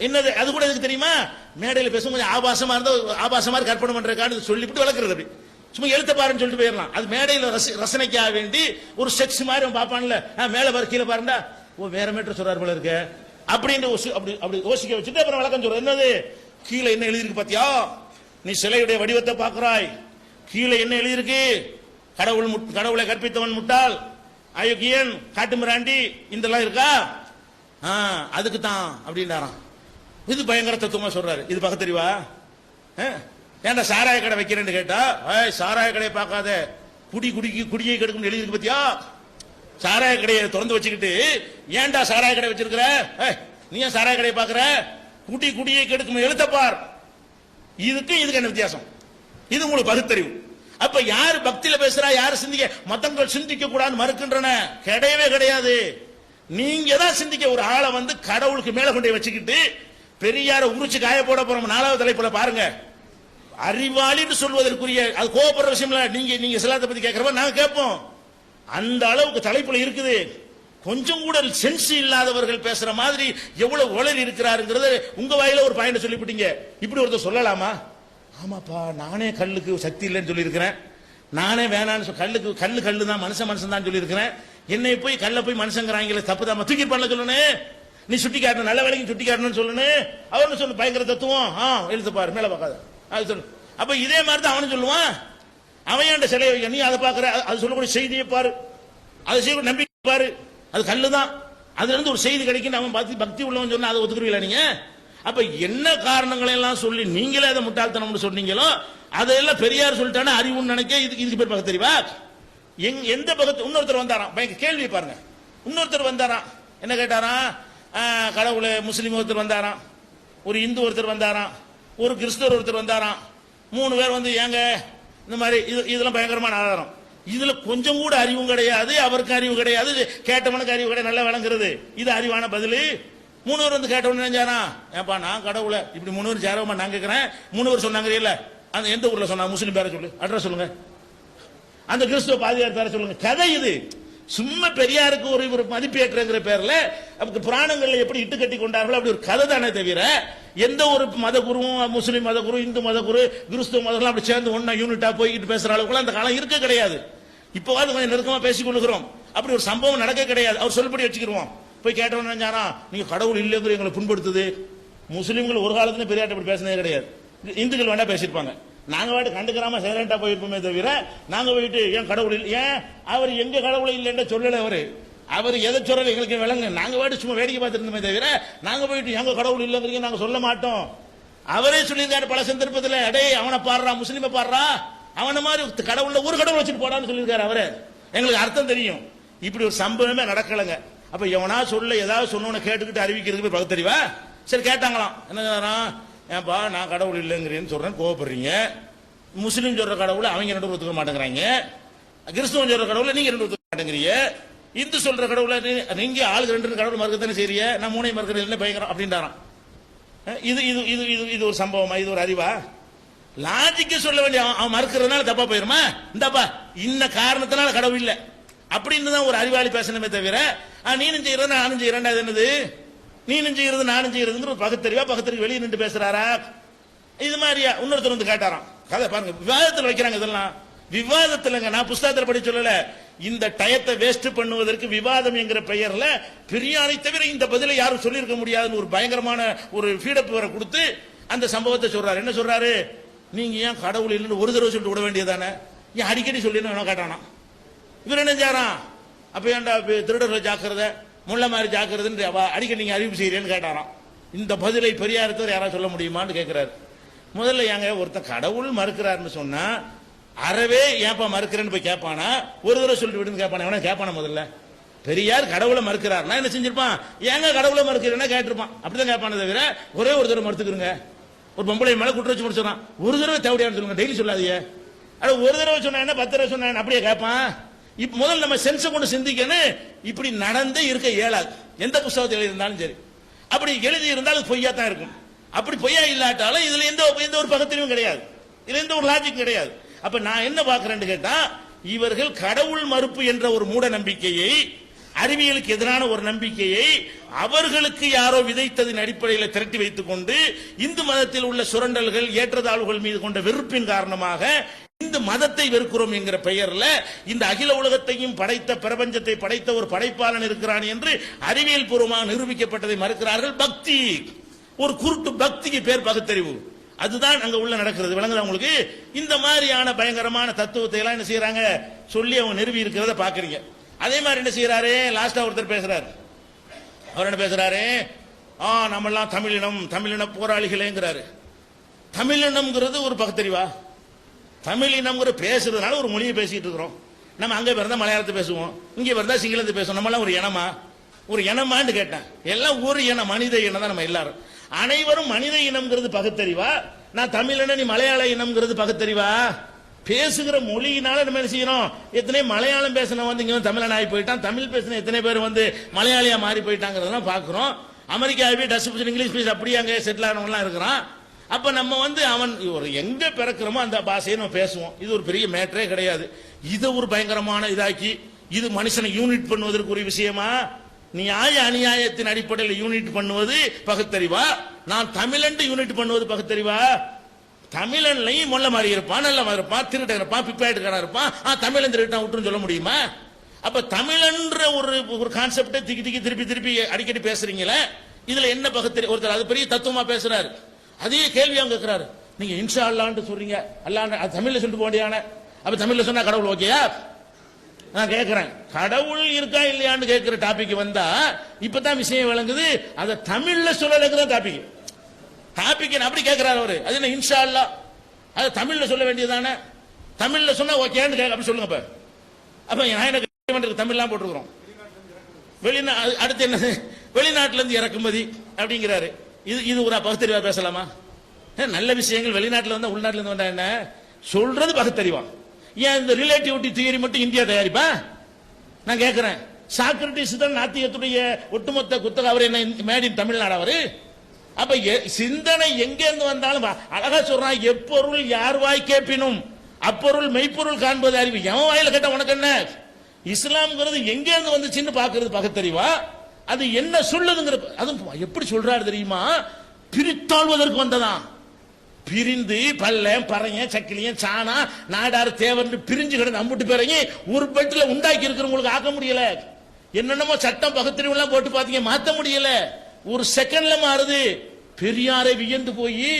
என்னது அது கூட எதுக்கு தெரியுமா? மேடையில் பேசும் கொஞ்சம் ஆபாசமா இருந்தா ஆபாசமா கற்பனை பண்றதுக்கான சொல்லிவிட்டு வளர்க்கறது. அப்படி சும்மா எழுத்த பாருன்னு சொல்லிட்டு போயிடலாம். அது மேடையில் ரசனைக்காக வேண்டி ஒரு செக்ஸ் மாதிரி அவன் பார்ப்பான்ல, மேல பாரு கீழே பாருண்டா, ஓ வேற மேட்டர் சொல்றாரு போல இருக்க அப்படின்னு அப்படி யோசிக்க வச்சுட்டு அப்புறம் விளக்கம் சொல்ற. என்னது கீழே என்ன எழுதிருக்கு பாத்தியா, நீ சிலையுடைய வடிவத்தை பார்க்கிறாய், கீழே என்ன எழுதிருக்கு, கடவுளை கற்பித்தவன் முட்டாள், அயோக்கியன், காட்டுமிராண்டி, இதெல்லாம் இருக்கா? அதுக்கு தான் அப்படின்றாராம். இது பயங்கர தத்துவமா சொல்றாரு. இது பக்கத்தறிவா? ஏன்டா சாராய கடை வைக்கிறேன்னு கேட்டா, சாராய கடையை பார்க்காத, குடியை கெடுக்கும் எழுதிருக்கு பத்தியா, சாராய கடையை திறந்து வச்சுக்கிட்டு ஏன்டா சாராய கடை வச்சிருக்கிற, நீ ஏன் சாராய கடையை பாக்குற, குடியை கெடுக்கும் எழுத்தப்பார். இதுக்கு என்ன வித்தியாசம்? இது உங்களுக்கு பகுத்தறிவு. அப்ப யார் பக்தியில பேசுறா, யார் சிந்திக்க, மதங்கள் சிந்திக்க கூடாது மறுக்கின்றன? கிடையவே கிடையாது. நீங்க தான் சிந்திக்க. ஒரு ஆளை வந்து கடவுளுக்கு மேல கொண்டு வச்சுக்கிட்டு பெரியார உரிச்சு காய போட போறோம். 4வது தலைப்புல பாருங்க, அறிவாளின்னு சொல்வதற்குரிய அது கோபப்படுற விஷயம் இல்ல. நீங்க இஸ்லாத்தை பத்தி கேட்கறப்ப நாங்க கேட்போம். அந்த அளவுக்கு தலைப்புல இருக்குது. கொஞ்சம் கூட சென்ஸ் இல்லாதவர்கள் பேசுற மாதிரி எவ்வளவு உளறி இருக்கிறாருங்கிறது உங்க வாயில ஒரு பாயிண்ட் சொல்லிவிட்டீங்க. இப்படி ஒருத்தர் சொல்லலாமா? ஆமாப்பா, நானே கல்லுக்கு சக்தி இல்லைன்னு சொல்லியிருக்கிறேன், நானே வேணான்னு கல்லு தான், மனுஷன் தான் சொல்லியிருக்கிறேன். என்னை போய் கல்ல போய் மனுஷங்கிறாங்களே, தப்பு தான், தூக்கி பண்ணல சொல்லணும். நீ சுட்டி காட்டணும், நல்ல வேலைக்கு சுட்டி காட்டணும்னு சொல்லணும். அவனு சொல்லு பயங்கர தத்துவம், எழுத்து பாரு, மேல பார்க்காத, அது சொல்லு. அப்ப இதே மாதிரி தான் அவனு சொல்லுவான். அவன் அந்த சிலையை வைக்க, நீ அதை பாக்குற, அது சொல்லக்கூடிய செய்தியை பாரு, அதை செய்ய நம்பிக்கை பாரு, அது கல்லு தான், அதுல இருந்து ஒரு செய்தி கிடைக்கும். அவன் பக்தி உள்ளவன் சொன்னா அதை ஒத்துக்குறீங்களா நீங்க? அப்ப என்ன காரணங்களை எல்லாம் சொல்லி நீங்களே அதை முட்டாள்தனம் சொன்னீங்களோ அதெல்லாம் பெரியார் சொல்லிட்டானே அறிவுன்னு நினைக்க. இதுக்கு பேர் பகுத்தறிவா? எந்த பக்கத்து? இன்னொருத்தர் வந்தாராம், கேள்வி பாருங்க. இன்னொருத்தர் வந்தாராம், என்ன கேட்டாராம்? கடவுளை முஸ்லீம் ஒருத்தர் வந்தாராம், ஒரு இந்து ஒருத்தர் வந்தாராம், ஒரு கிறிஸ்தவர் ஒருத்தர் வந்தாராம். 3 பேர் வந்து ஏங்க இந்த மாதிரி இதெல்லாம் பயங்கரமான ஆதாரம். இதுல கொஞ்சம் கூட அறிவும் கிடையாது, அவருக்கு அறிவு கிடையாது, கேட்டவனுக்கு அறிவு கிடையாது, நல்லா விளங்குறது. இது அறிவான பதில்? 3 பேர் வந்து கேட்டவனு நினைஞ்சானா, ஏப்பா நான் கடவுளை இப்படி 3 பேர் சேரவமா நான் கேட்கிறேன். 3 பேர் சொன்னாங்க இல்ல, அந்த எந்த ஊர்ல சொன்னாங்க? முஸ்லீம் பேரை சொல்லு, அட்ரஸ் சொல்லுங்க. அந்த கிறிஸ்துவ பாதியார் பேரை சொல்லுங்க. கதை இது. சும்மா பெரியாருக்கு ஒரு மதிப்பேற்றுங்கிற பேர்ல புராணங்கள்ல எப்படி இட்டு கட்டி கொண்டார்களோ அப்படி ஒரு கதை தானே தவிர எந்த ஒரு மத குருவும், முஸ்லீம் மத குரு, இந்து மத குரு, கிறிஸ்துவ மதம் அப்படி சேர்ந்து ஒன்னா யூனிட்டா போய்கிட்டு பேசுற அளவுக்கு அந்த காலம் இருக்க கிடையாது. இப்போவாது கொஞ்சம் நெருக்கமா பேசிக் கொள்ளுகிறோம். அப்படி ஒரு சம்பவம் நடக்க கிடையாது. அவர் சொல்படி வச்சுக்கிடுவோம். போய் கேட்டவன் நினைச்சாரா, நீங்க கடவுள் இல்லைங்கிற எங்களை புண்படுத்துது. முஸ்லீம்கள் ஒரு காலத்துல பெரியாட்ட இப்படி பேசினதே கிடையாது. இந்துக்கள் வேண்டாம் பேசியிருப்பாங்க. நாங்க வாட்டு கண்டுக்கிறாம சைலண்டா போயிருப்போமே தவிர நாங்க போயிட்டு ஏன் கடவுள் இல்லை, ஏன் அவர் எங்க கடவுள் இல்லைன்னு சொல்லல. அவர் எதை சொல்லல எங்களுக்கு விளங்க. நாங்க வாட்டு சும்மா வேடிக்கை பார்த்துருந்தோமே தவிர நாங்க போயிட்டு எங்க கடவுள் இல்லைங்கிறீங்க நாங்க சொல்ல மாட்டோம். அவரே சொல்லியிருக்காரு பல சந்தர்ப்பத்தில், அடே அவனை பாடுறா, முஸ்லீமை பாடுறா, அவனை மாதிரி கடவுள்ல ஒரு கடவுள் வச்சுட்டு போடான்னு சொல்லியிருக்காரு. அவரு எங்களுக்கு அர்த்தம் தெரியும். இப்படி ஒரு சம்பவமே நடக்கலைங்க. அப்ப எவனா சொல்ல ஏதாவது சொன்னவனை கேட்டுக்கிட்டு அறிவிக்கிறதுக்கு பகுத்தறிவா? சரி கேட்டாங்களாம், என்ன ஏன்பா நான் கடவுள் இல்லைங்கிறேன்னு சொல்றேன், கோவப்படுறீங்க. முஸ்லீம் சொல்ற கடவுளை அவங்க 2 ஒத்துக்க மாட்டேங்கிறாங்க, கிறிஸ்துவன் சொல்ற கடவுளை நீங்க 2 ஒத்துக்க மாட்டேங்கிறீங்க, இந்து சொல்ற கடவுளை நீங்க ஆளுக்கு 2 கடவுள் மறுக்கத்தானே செய்றீங்க, நான் 3 மறுக்கிறது பயங்கரம் அப்படின்றாராம். இது இது இது இது இது ஒரு சம்பவமா? இது ஒரு அறிவா? லாஜிக்க சொல்ல வேண்டிய அவன் மறுக்கிறதுனால தப்பா போயிருமா? இந்தப்பா இந்த காரணத்தினால கடவுள் இல்லை அப்படின்னு தான் ஒரு அறிவாளி பேசணுமே தவிர நீனும் செய்யறது நானும் செய்யறேன், அது என்னது நீனும் செய்யறது நானும் செய்யறதுங்கிற ஒரு பகுத்தறிவா? பகுத்தறிவு வெளியே நின்று பேசுறாரா? இது மாதிரியா? இன்னொருத்தர் வந்து கேட்டாராம், கதை பாருங்க, விவாதத்தில் வைக்கிறாங்க. இதெல்லாம் விவாதத்தில்ங்க, நான் புஸ்தகத்தில் படி சொல்லல. இந்த டயத்தை வேஸ்ட் பண்ணுவதற்கு விவாதம் என்கிற பெயர்ல பெரியாரை தவிர இந்த பதிலை யாரும் சொல்லியிருக்க முடியாதுன்னு ஒரு பயங்கரமான ஒரு ஃபீடப் வர கொடுத்து அந்த சம்பவத்தை சொல்றாரு. என்ன சொல்றாரு? நீங்க ஏன் கடவுள் இல்லைன்னு ஒரு தடவை சொல்லிட்டு விட வேண்டியதானே, ஏன் அடிக்கடி சொல்லி கேட்டானா? இவர் என்ன செய்யறான்? அப்ப ஏன்டா திருடர்கள் ஜாக்கிரதை, முள்ள மாதிரி ஜாக்கிரதுன்னு அடிக்கடி நீங்க அறிவிப்பு செய்யறேன்னு கேட்டாராம். இந்த பதிலை பெரியாரத்தவர் யாராவது சொல்ல முடியுமான்னு கேட்கிறாரு. முதல்ல ஏங்க ஒருத்தன் கடவுள் மறுக்கிறாருன்னு சொன்னா அறவே ஏப்பா மறுக்கிறேன்னு போய் கேட்பானா? ஒரு தடவை சொல்லிட்டு விடுன்னு கேட்பானா? எவனா கேட்பானா? முதல்ல பெரியார் கடவுளை மறுக்கிறாருன்னா என்ன செஞ்சிருப்பான்? ஏங்க கடவுளை மறுக்கிறேன்னா கேட்டிருப்பான். அப்படிதான் கேட்பானே தவிர ஒரே ஒரு தடவை மறுத்துக்கிறங்க. ஒரு பொம்பளை மேல குற்ற வச்சு முடிச்சிடறான், ஒரு தடவை தேவையானு சொல்லுங்க, டெய்லி சொல்லாதீங்க. ஒரு தடவை சொன்னா என்ன, 10 தடவை சொன்னா அப்படியே கேட்பான். இப்ப முதல்ல நம்ம சென்ஸை கொண்டு சிந்திக்கணும். இப்படி நடந்தே இருக்க இயலாது. எந்த புத்தகத்தில் எழுதியிருந்தாலும் சரி, அப்படி எழுதி இருந்தாலும் பொய்யா தான் இருக்கும். அப்படி பொய்யா இல்லாட்டாலும் இதுல எந்த ஒரு பகுத்தறிவும் கிடையாது, இதுல எந்த ஒரு லாஜிக் கிடையாது. அப்ப நான் என்ன பாக்குறேன்னு கேட்டா, இவர்கள் கடவுள் மறுப்பு என்ற ஒரு மூட நம்பிக்கையை, அறிவியலுக்கு எதிரான ஒரு நம்பிக்கையை அவர்களுக்கு யாரோ விதைத்ததின் அடிப்படையில் திரட்டி வைத்துக் கொண்டு இந்து மதத்தில் உள்ள சுரண்டல்கள், ஏற்றத்தாழ்வுகள் மீது கொண்ட வெறுப்பின் காரணமாக இந்த மதத்தை வெறுக்கிறோம் என்கிற பெயர்ல இந்த அகில உலகத்தையும் படைத்த, பிரபஞ்சத்தை படைத்த ஒரு படைப்பாளன் இருக்கிறான் என்று அறிவியல் பூர்வமாக நிரூபிக்கப்பட்டதை மறுக்கிறார்கள். பக்தி, ஒரு குருட்டு பக்திக்கு பேர் பகுத்தறிவு. அதுதான் அங்க உள்ள நடக்கிறது. விளங்குதா உங்களுக்கு? இந்த மாதிரியான பயங்கரமான தத்துவத்தை எல்லாம் என்ன செய்யறாங்க சொல்லி அவங்க நிறுவி இருக்கிறத பாக்குறீங்க. அதே மாதிரி என்ன செய்யறாரு, லாஸ்டா ஒருத்தர் பேசுறாரு. அவர் என்ன பேசுறாரு? நம்ம எல்லாம் தமிழின போராளிகளேங்கிறாரு. தமிழினம்ங்கிறது ஒரு பகுத்தறிவா? தமிழினம்ங்கிற பேசுறதுனால ஒரு மொழியை பேசிட்டு இருக்கிறோம். நம்ம அங்க பிறந்தா மலையாளத்தை பேசுவோம், இங்க பிறந்தா சிங்களத்தை பேசுவோம். நம்ம எல்லாம் ஒரு இனமா? ஒரு இனமான்னு கேட்டேன். எல்லாம் ஒரு இனம், மனித இனம் தான் நம்ம எல்லாரும். அனைவரும் மனித இனம்ங்கிறது பகுத்தறிவா? நான் தமிழன நீ மலையாள இனம்ங்கிறது பகுத்தறிவா? பேசுகிற மொழியினால நம்ம என்ன செய்யறோம்? எத்தனை மலையாளம் பேசின வந்து இங்க தமிழன் ஆகி போயிட்டான், தமிழ் பேசின எத்தனை பேர் வந்து மலையாளியா மாறி போயிட்டாங்கிறதெல்லாம் பாக்குறோம். அமெரிக்காவே டச் இங்கிலீஷ் பேச அப்படியே அங்கே செட்டில் ஆனவங்கலாம் இருக்கிறான். அப்ப நம்ம வந்து அவன் ஒரு எங்க பிறக்கிறோமோ அந்த பாஷையை நம்ம பேசுவோம். இது ஒரு பெரிய மேட்டரே கிடையாது. இதை ஒரு பயங்கரமான இதாக்கி இது மனுஷனை யூனிட் பண்ணுவதற்கு ஒரு விஷயமா? நியாய அநியாயத்தின் அடிப்படையில் யூனிட் பண்ணுவது பகுத்தறிவா? நான் தமிழன் யூனிட் பண்ணுவது பகுத்தறிவா? தமிழன்லையும் மொல்ல மாதிரி இருப்பான், நல்ல மாதிரி இருப்பான், திருட்ட இருப்பான், பிப்பாயிட்டுக்காரன் இருப்பான். தமிழன் திருட்டான் விட்டுன்னு சொல்ல முடியுமா? அப்ப தமிழன்ற ஒரு கான்செப்டை திக்கி திருப்பி திருப்பி அடிக்கடி பேசுறீங்களே, இதுல என்ன பகுத்தறிவு? ஒருத்தர் அது பெரிய தத்துவமா பேசுறாரு, அதே கேள்வி அவங்க கேட்கிறாரு. நீங்க இன்ஷா அல்லான்னு சொல்றீங்க, அல்லான்னு அது தமிழ்ல சொல்லிட்டு போண்டியான, அப்ப தமிழ்ல சொன்னா கடவுள் ஓகேயா? நான் கேட்கிறேன், கடவுள் இருக்கா இல்லையான்னு கேட்கிற டாபிக் வந்தா இப்பதான் விஷயம் விளங்குது. அதை தமிழ்ல சொல்லலைங்கிற டாபிக் அப்படி கேட்கிறாரு அவரு. அது என்ன இன்ஷா அல்லா? அது தமிழ்ல சொல்ல வேண்டியதானே? தமிழ்ல சொன்னா ஓகேன்னு அப்படி சொல்லுங்க. அப்ப நான் என்ன தமிழ்லாம் போட்டுருக்கிறோம். அடுத்து என்ன? வெளிநாட்டுல இருந்து இறக்குமதி அப்படிங்கிறாரு. இது ஒரு பகுத்தறிவா பேசலாமா? நல்ல விஷயங்கள் வெளிநாட்டுல வந்தா உள்நாட்டுல இருந்து வந்தா என்ன சொல்றது பகுத்தறிவா? ஏன் இந்த ரிலேட்டிவிட்டி தியரி மட்டும் இந்தியா தயாரிப்பா? நான் கேட்கிறேன், சாக்ரட்டிஸ் தான் நாத்தியத்துடைய ஒட்டுமொத்த குத்தக. அவர் என்ன மேட் இன் தமிழ்நாடு அவரு? அப்ப சிந்தனை எங்க இருந்து வந்தாலும் அழகா சொல்றான், எப்பொருள் யார் வாய் கேட்பினும் அப்பொருள் மெய்ப்பொருள் காண்பது அறிவு. எவன் வாயில கேட்ட உனக்கு என்ன? இஸ்லாம்ங்கிறது எங்க இருந்து வந்துச்சுன்னு பாக்குறது பகுத்தறிவா? அது என்ன சொல்லுதுங்கிற அதுவும் எப்படி சொல்றாரு தெரியுமா? பிரித்தாழ்வதற்கு வந்ததான். பிரிந்து பல்ல பறைய சக்கிலிய சாணா நாடார் தேவன் பிரிஞ்சு கிடந்து அம்புட்டு பேரையும் ஒரு பெட்டில உண்டாக்கி இருக்கிறவங்களுக்கு ஆக்க முடியல. என்னென்னமோ சட்டம் பகுத்தறிவு எல்லாம் போட்டு பாத்தீங்க, மாத்த முடியல. ஒரு செகண்ட்ல மாறுது. பெரியாரை வியந்து போய்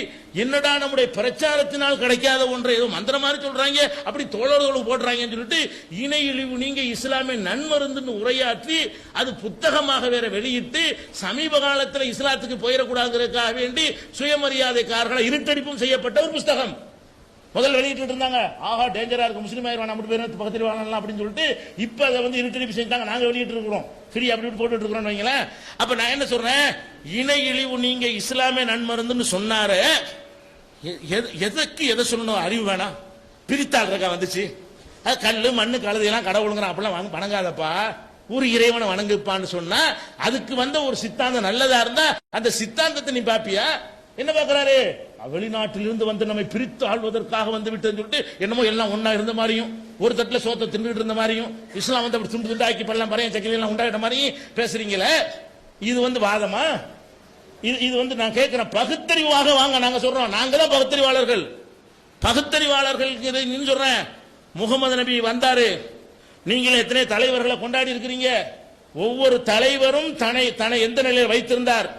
என்னடா நம்முடைய பிரச்சாரத்தினால் கிடைக்காத ஒன்றை ஏதோ மந்திர மாதிரி சொல்றாங்க, அப்படி தோழர்களும் போடுறாங்கன்னு சொல்லிட்டு இணை இழிவு நீங்க இஸ்லாமிய நன்மருந்துன்னு உரையாற்றி அது புத்தகமாக வேற வெளியிட்டு சமீப காலத்தில் இஸ்லாத்துக்கு போயிடக்கூடாதுக்காக வேண்டி சுயமரியாதைக்காரர்களை இருட்டடிப்பும் செய்யப்பட்ட ஒரு புத்தகம் முதல் வெளியிட்டு இருந்தாங்க. ஆஹா டேஞ்சரா இருக்கு, முஸ்லீம் ஆயிரம் நம்ம பேர் பக்கத்தில் வாழலாம் அப்படின்னு சொல்லிட்டு இப்ப அதை வந்து இருட்டடிப்பு செஞ்சாங்க. நாங்க வெளியிட்டு இருக்கிறோம், ஃப்ரீ அப்படி போட்டுட்டு இருக்கிறோம் வைங்களேன். அப்ப நான் என்ன சொல்றேன், இணை இழிவு நீங்க இஸ்லாமிய நன்மருந்துன்னு சொன்னாரு. எதற்கு எதை சொல்லணும்? அறிவு வேணாம். பிரித்தாள் இருக்கா வந்துச்சு. அது கல்லு மண்ணு கழுதையெல்லாம் கடவுளுங்கிறான், அப்படிலாம் வணங்காதப்பா, ஒரு இறைவனை வணங்குப்பான்னு சொன்னா அதுக்கு வந்த ஒரு சித்தாந்தம் நல்லதா இருந்தா அந்த சித்தாந்தத்தை நீ பாப்பியா? என்ன பாக்குறாரு? வெளிநாட்டிலிருந்து வந்து நம்மை பிரித்து ஆள்வதற்காக வந்து விட்டு சொல்லிட்டு என்னமோ எல்லாம் ஒன்னா இருந்த மாதிரியும் ஒரு தட்டுல சோத்தை தின்னுட்டு இருந்த மாதிரியும் இஸ்லாம் வந்து அப்படி துண்டு துண்டாக்கி பல்லாம் பறைய சக்கிலி எல்லாம் உண்டாகிட்ட மாதிரியும் பேசுறீங்களே, இது வந்து வாதமா? இது வந்து நான் கேட்கிறேன், பகுத்தறிவாக வாங்க. நாங்க சொல்றோம், நாங்க தான் பகுத்தறிவாளர்கள். பகுத்தறிவாளர்கள் சொல்றேன். முகமது நபி வந்தாரு, நீங்களும் எத்தனை தலைவர்களை கொண்டாடி இருக்கிறீங்க. ஒவ்வொரு தலைவரும் தன்னை எந்த நிலையில் வைத்திருந்தார்,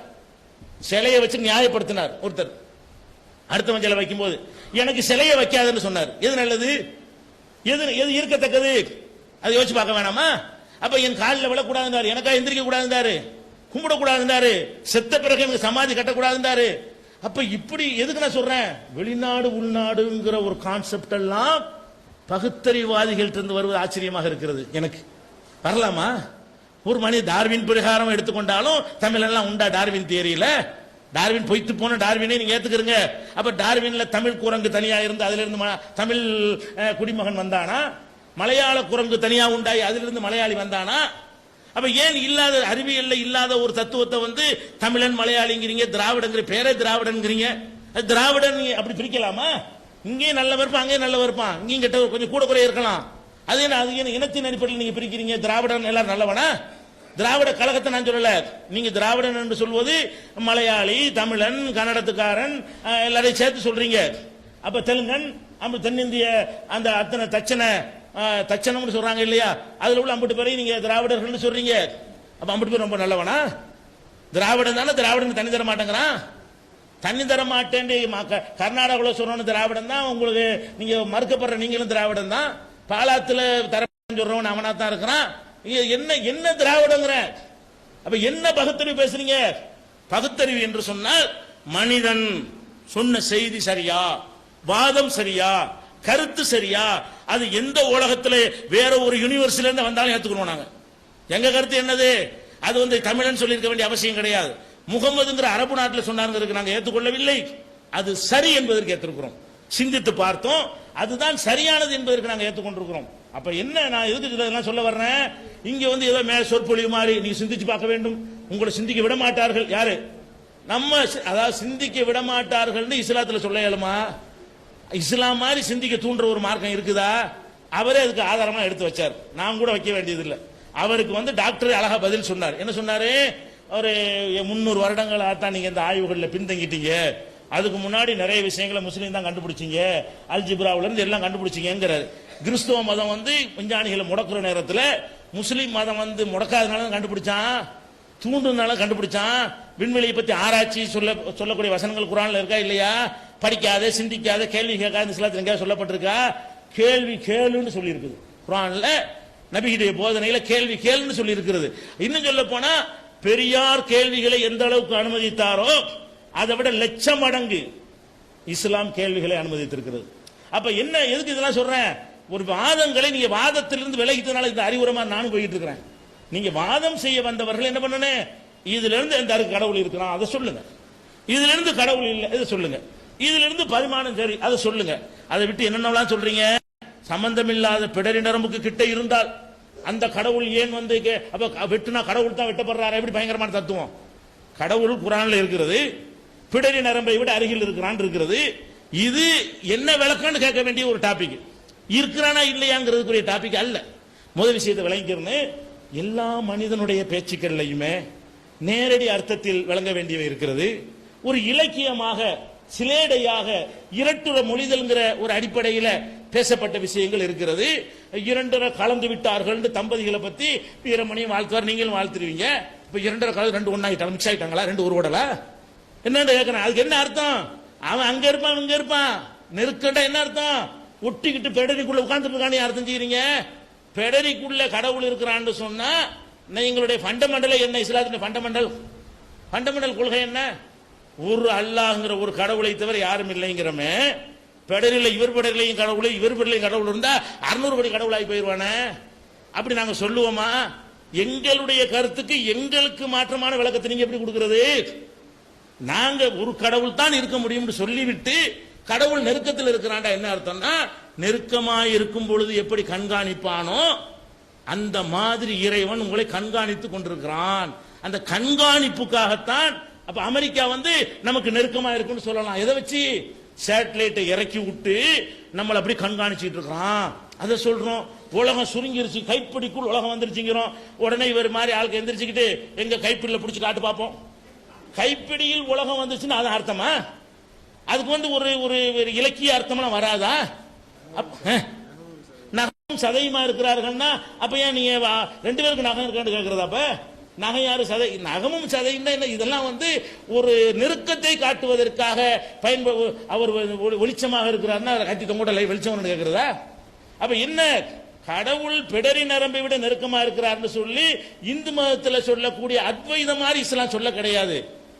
சிலையை வச்சு நியாயப்படுத்தினார். ஒருத்தர் அடுத்தவன் சிலை வைக்கும் போது எனக்கு சிலையை வைக்காதுன்னு சொன்னார். எது நல்லது, எது எது இருக்கத்தக்கது, அதை யோசிச்சு பார்க்க வேணாமா? அப்ப என் காலில் விழக்கூடாதுந்தாரு, எனக்கா எந்திரிக்க கூடாதுந்தாரு, கும்பிடக்கூடாதுந்தாரு, செத்த பிறகு எனக்கு சமாதி கட்டக்கூடாதுந்தாரு. அப்ப இப்படி எதுக்கு நான் சொல்றேன், வெளிநாடு உள்நாடுங்கிற ஒரு கான்செப்ட் எல்லாம் பகுத்தறிவாதிகள் இருந்து வருவது ஆச்சரியமாக இருக்கிறது எனக்கு. வரலாமா? ஒரு மனித டார்வின் பிரகாரம் எடுத்துக்கொண்டாலும் தமிழ் எல்லாம் உண்டா? டார்வின் தியரியில டார்வின் பொய்த்து போன டார்வினை நீங்க ஏத்துக்கிறீங்க. அப்ப டார்வின்ல தமிழ் குரங்கு தனியா இருந்து அதுல இருந்து தமிழ் குடிமகன் வந்தானா? மலையாள குரங்கு தனியா உண்டாய் அதிலிருந்து மலையாளி வந்தானா? அப்ப ஏன் இல்லாத அறிவியல்ல இல்லாத ஒரு தத்துவத்தை வந்து தமிழன் மலையாளிங்கிறீங்க, திராவிடங்கிற பேரே திராவிடன்ங்கிறீங்க. திராவிடன் அப்படி பிரிக்கலாமா? இங்கேயும் நல்லவன் இருப்பான், அங்கேயும் நல்லவன் இருப்பான், இங்கேயும் கெட்ட கொஞ்சம் கூட குறைய இருக்கலாம். அது என்ன இனத்தின் அடிப்படையில் நீங்க பிரிக்கிறீங்க? திராவிடன் எல்லாரும் நல்லவனா? திராவிட கழகத்தை நான் சொல்லல. நீங்க திராவிடன் என்று சொல்வது மலையாளி, தமிழன், கன்னடத்துக்காரன் எல்லாரையும் சேர்த்து சொல்றீங்க. அப்ப தெலுங்கன், தென்னிந்திய அந்த அத்தனை தச்சனம்னு சொல்றாங்க இல்லையா, அதுல உள்ள 50 பேரை நீங்க திராவிடர்கள் சொல்றீங்க. அப்ப 50 பேர் ரொம்ப நல்லவனா? திராவிடன் தானே. திராவிடன் தண்ணி தர மாட்டேங்கிறான். தண்ணி தர மாட்டேன் கர்நாடகாவில் சொல்றோன்னு திராவிடன் தான். உங்களுக்கு நீங்க மறுக்கப்படுற நீங்களும் திராவிடன் தான். பாலாத்துல தர சொல்றவன் அவனா தான் இருக்கிறான். என்ன திராவிடங்கிற? அப்ப என்ன பகுத்தறிவு பேசுறீங்க? பகுத்தறிவு என்று சொன்னால் மனிதன் சொன்ன செய்தி சரியா, வாதம் சரியா, கருத்து சரியா, அது எந்த உலகத்துல வேற ஒரு யூனிவர்சிட்டில இருந்து வந்தாலும் ஏத்துக்கணும். நாங்க எங்க கருத்து என்னது? அது வந்து தமிழன் சொல்லியிருக்க வேண்டிய அவசியம் கிடையாது. முகமதுங்கிற அரபு நாட்டில் சொன்னாருங்கிறதுக்கு நாங்கள் ஏற்றுக்கொள்ளவில்லை. அது சரி என்பதற்கு ஏற்றிருக்கிறோம். சிந்தித்து பார்த்தோம், அதுதான் சரியானது என்பதற்கு நாங்கள் ஏற்றுக்கொண்டிருக்கிறோம். அப்ப என்ன, நான் எதுக்கு இதெல்லாம் சொல்ல வர்றேன், இங்க வந்து ஏதோ மேல சொற்பொழிவு மாதிரி நீங்க சிந்திச்சு பார்க்க வேண்டும், உங்களை சிந்திக்க விட மாட்டார்கள். யாரு? நம்ம, அதாவது சிந்திக்க விட மாட்டார்கள் இஸ்லாத்துல சொல்ல இயலுமா? இஸ்லாம் மாதிரி சிந்திக்க தூண்டுற ஒரு மார்க்கம் இருக்குதா? அவரே அதுக்கு ஆதாரமா எடுத்து வச்சார், நான் கூட வைக்க வேண்டியது இல்லை. அவருக்கு வந்து டாக்டர் அழகா பதில் சொன்னார். என்ன சொன்னாரு? ஒரு 300 வருடங்களாக தான் நீங்க இந்த ஆய்வுகளில் பின்தங்கிட்டீங்க, அதுக்கு முன்னாடி நிறைய விஷயங்களை முஸ்லீம் தான் கண்டுபிடிச்சிங்க, அல்ஜிப்ராவுல இருந்து எல்லாம் கண்டுபிடிச்சிங்கிறாரு. கிறிஸ்துவ மதம் வந்து விஞ்ஞானிகளை முடக்குற நேரத்தில் முஸ்லீம் மதம் வந்து முடக்காதனால கண்டுபிடிச்சான், தூண்டுனால கண்டுபிடிச்சான். விண்வெளியை பத்தி ஆராய்ச்சி சொல்லக்கூடிய வசனங்கள் குர்ஆன்ல இருக்கா இல்லையா? படிக்காத, சிந்திக்காத, கேள்வி கேட்காத இஸ்லாத்தில் எங்கேயாவது சொல்லப்பட்டிருக்கா? கேள்வி கேளுன்னு சொல்லி இருக்குது குர்ஆன்ல. நபியுடைய போதனையில கேள்வி கேளுன்னு சொல்லி இருக்கிறது. இன்னும் சொல்ல போனா பெரியார் கேள்விகளை எந்த அளவுக்கு அனுமதித்தாரோ அதை விட லட்சம் மடங்கு இஸ்லாம் கேள்விகளை அனுமதித்திருக்கிறது. அப்ப என்ன, எதுக்கு இதெல்லாம் சொல்றேன்? ஒரு வாதங்களை நீங்க வாதத்திலிருந்து விலகிட்டனால இந்த அறிவுரமா நானும் போயிட்டு இருக்கிறேன். நீங்க வாதம் செய்ய வந்தவர்கள் என்ன பண்ணனே, இதுல இருந்து எந்த கடவுள் இருக்கிறான் அதை சொல்லுங்க, இதுல இருந்து கடவுள் இல்லை இதை சொல்லுங்க, இதுல இருந்து பரிமாணம் சரி அதை சொல்லுங்க. அதை விட்டு என்னென்னலாம் சொல்றீங்க? சம்பந்தமில்லாத பிடரி நரம்புக்கு கிட்ட இருந்தால் அந்த கடவுள் ஏன் வந்து அப்ப வெட்டுனா கடவுள் தான் வெட்டப்படுறாரு, எப்படி பயங்கரமான தத்துவம். கடவுள் குர்ஆன்ல இருக்கிறது, பிடரி நரம்பை விட அருகில் இருக்கிறான் இருக்கிறது. இது என்ன விளக்கம்னு கேட்க வேண்டிய ஒரு டாபிக், இருக்கிறானா இல்லையாங்கிறதுக்குரிய டாபிக் அல்ல. முதல் விஷயத்தை விளங்கிக்கிறேன்னு, எல்லா மனிதனுடைய பேச்சுக்கள்லையுமே நேரடி அர்த்தத்தில் விளங்க வேண்டியவை இருக்கிறது. ஒரு இலக்கியமாக சிலேடையாக இரட்டுற மொழிதல்ங்கிற ஒரு அடிப்படையில் பேசப்பட்ட விஷயங்கள் இருக்கிறது. இரண்டரை கலந்து விட்டார்கள் தம்பதிகளை பத்தி வீரமணியும் வாழ்த்துவார், நீங்களும் வாழ்த்துருவீங்க. இப்ப இரண்டரை கலந்து ரெண்டு ஒன்னாயிட்டாங்க, மிக்ஸ் ஆயிட்டாங்களா, ரெண்டு ஒரு ஓடல என்னன்னு கேட்கறேன். அதுக்கு என்ன அர்த்தம்? அவன் அங்க இருப்பான் இங்க இருப்பான், நெருக்கண்டா என்ன அர்த்தம்? ஒட்டிக்கிட்டு பெடரிக்குள்ள உட்கார்ந்து இருக்கானே அர்த்தம் செய்யறீங்க. பெடரிக்குள்ள கடவுள் இருக்கிறான்னு சொன்னா எங்களுடைய ஃபண்டமெண்டல் என்ன? இஸ்லாத்தின் ஃபண்டமெண்டல் கொள்கை என்ன? ஒரு அல்லாஹ்ங்கிற ஒரு கடவுளை தவிர யாரும் இல்லைங்கிறமே. பெடரில் இவர் பெடரிலையும் கடவுள், இவர் பெடரிலையும் கடவுள் இருந்தா 600 கோடி கடவுளாகி போயிடுவானே. அப்படி நாங்க சொல்லுவோமா? எங்களுடைய கருத்துக்கு எங்களுக்கு மாற்றமான விளக்கத்தை நீங்க எப்படி கொடுக்கிறது? நாங்க ஒரு கடவுள் தான் இருக்க முடியும் சொல்லிவிட்டு கடவுள் நெருக்கத்தில் இருக்கிறான்டா என்ன அர்த்தம்னா, நெருக்கமாய் இருக்கும் பொழுது எப்படி கண்காணிப்பானோ அந்த மாதிரி இறைவன் உங்களை கண்காணித்துக் கொண்டிருக்கிறான். அந்த கண்காணிப்புக்காகத்தான் அப்ப அமெரிக்கா வந்து நமக்கு நெருக்கமா இருக்குன்னு சொல்லலாம். எதை வச்சு? சேட்டலைட்டை இறக்கி விட்டு நம்மளை அப்படி கண்காணிச்சுட்டு இருக்கிறான். அதை சொல்றோம். உலகம் சுருங்கிருச்சு, கைப்பிடிக்குள் உலகம் வந்துருச்சுங்கிறோம். உடனே இவர் மாதிரி ஆளுக்கு எந்திரிச்சுக்கிட்டு எங்க கைப்பிடியில் பிடிச்சு காட்டு பார்ப்போம். கைப்பிடியில் உலகம் வந்துச்சுன்னு அது அர்த்தமா? அதுக்கு வந்து ஒரு ஒரு இலக்கிய அர்த்தம்லாம் வராதா? நகம் சதையுமா இருக்கிறார்கள்னா அப்ப ஏன் நீங்க 2 பேருக்கு நகம் இருக்கான்னு கேட்கறதா? அப்ப நகை யாரு சதை, நகமும் சதையும் என்ன? இதெல்லாம் வந்து ஒரு நெருக்கத்தை காட்டுவதற்காக அவர் வெளிச்சமாக இருக்கிறார்னா கட்டி தொங்கோட வெளிச்சம் கேட்கிறதா? அப்ப என்ன, கடவுள் பிடரி நரம்பை விட நெருக்கமா இருக்கிறார்னு சொல்லி இந்து மதத்தில் சொல்லக்கூடிய அத்வைதம் மாதிரி இஸ்லாம் சொல்ல கிடையாது.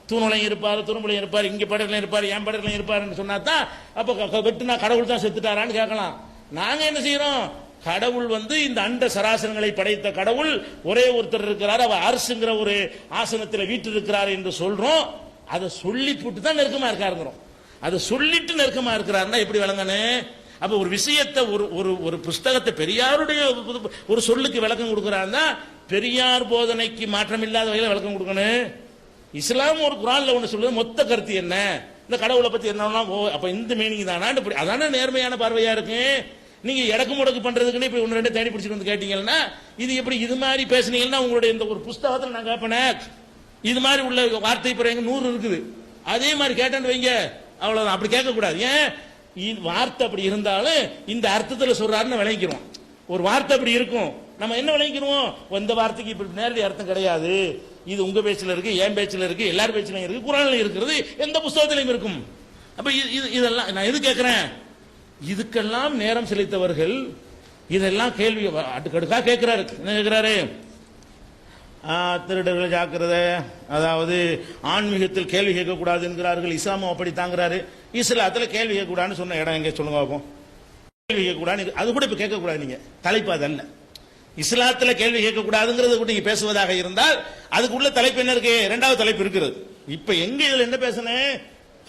தூணுலையும் இருப்பார், துரும்புலையும் இருப்பார், இங்க படலையும் இருப்பார், என் படலையும் இருப்பாருன்னு சொன்னா தான் அப்ப வெட்டுனா கடவுள் தான் செத்துட்டாரான்னு கேட்கலாம். நாங்க என்ன செய்யறோம்? கடவுள் வந்து இந்த அண்ட சராசரங்களை படைத்த கடவுள் ஒரே ஒருத்தர் இருக்கிறார், அவர் அரசுங்கிற ஒரு ஆசனத்தில் வீட்டு இருக்கிறார் என்று சொல்றோம். அதை சொல்லி போட்டு தான் நெருக்கமா இருக்காருங்கிறோம். அதை சொல்லிட்டு நெருக்கமா இருக்கிறாருன்னா எப்படி விளங்கனே? அப்ப ஒரு விஷயத்தை ஒரு புஸ்தகத்தை பெரியாருடைய ஒரு சொல்லுக்கு விளக்கம் கொடுக்கிறாருன்னா பெரியார் போதனைக்கு மாற்றம் இல்லாத வகையில் விளக்கம் கொடுக்கணும். இஸ்லாம் ஒரு குர்ஆன்ல ஒன்று சொல்லுது, மொத்த கருத்து என்ன, இந்த கடவுளை பத்தி என்ன, அப்ப இந்த மீனிங் தானா? அதான நேர்மையான பார்வையா இருக்கு. நீங்க எடக்கு முடக்கு பண்றதுக்குன்னு இப்ப 1-2 தேடி பிடிச்சிட்டு வந்து கேட்டீங்கன்னா இது எப்படி இது மாதிரி பேசுனீங்கன்னா உங்களுடைய இந்த ஒரு புஸ்தகத்தில் நான் கேட்பேன், இது மாதிரி உள்ள வார்த்தை பிறகு 100 இருக்குது, அதே மாதிரி கேட்டேன்னு வைங்க, அவ்வளவுதான். அப்படி கேட்கக்கூடாது. ஏன் வார்த்தை அப்படி இருந்தாலும் இந்த அர்த்தத்தில் சொல்றாருன்னு விளங்கிக்கிறோம். ஒரு வார்த்தை அப்படி இருக்கும், நம்ம என்ன விளங்கிக்கிறோம்? இந்த வார்த்தைக்கு இப்படி நேரடி அர்த்தம் கிடையாது, இது உங்க பேச்சில் இருக்கு, என் பேச்சில் இருக்கு, எல்லார் பேச்சிலும் இருக்கு, குர்ஆன்ல இருக்கிறது, எந்த புஸ்தகத்திலையும் இருக்கும். அப்ப இதெல்லாம் நான் எது கேட்கிறேன்? இதுக்கெல்லாம் நேரம் செலுத்தவர்கள் இதெல்லாம் கேள்வி அடுக்கடுக்கா கேட்கிறாரு. என்ன கேட்கிறாரு? திருடர்கள் ஜாக்கிரதை, அதாவது ஆன்மீகத்தில் கேள்வி கேட்கக்கூடாது என்கிறார்கள், இஸ்லாமும் அப்படி தாங்கிறாரு. இஸ்லாத்தில் கேள்வி கேட்கக்கூடாதுன்னு சொன்ன இடம் எங்க சொல்லுங்க பார்ப்போம். கேள்வி கேட்கக்கூடாது, அது கூட இப்ப கேட்கக்கூடாது. நீங்க தலைப்பு அது அல்ல. இஸ்லாத்தில் கேள்வி கேட்கக்கூடாதுங்கிறது கூட நீங்க பேசுவதாக இருந்தால் அதுக்குள்ள தலைப்பு என்ன இருக்கு? 2வது தலைப்பு இருக்கிறது. இப்ப எங்க இதுல என்ன பேசுனேன்,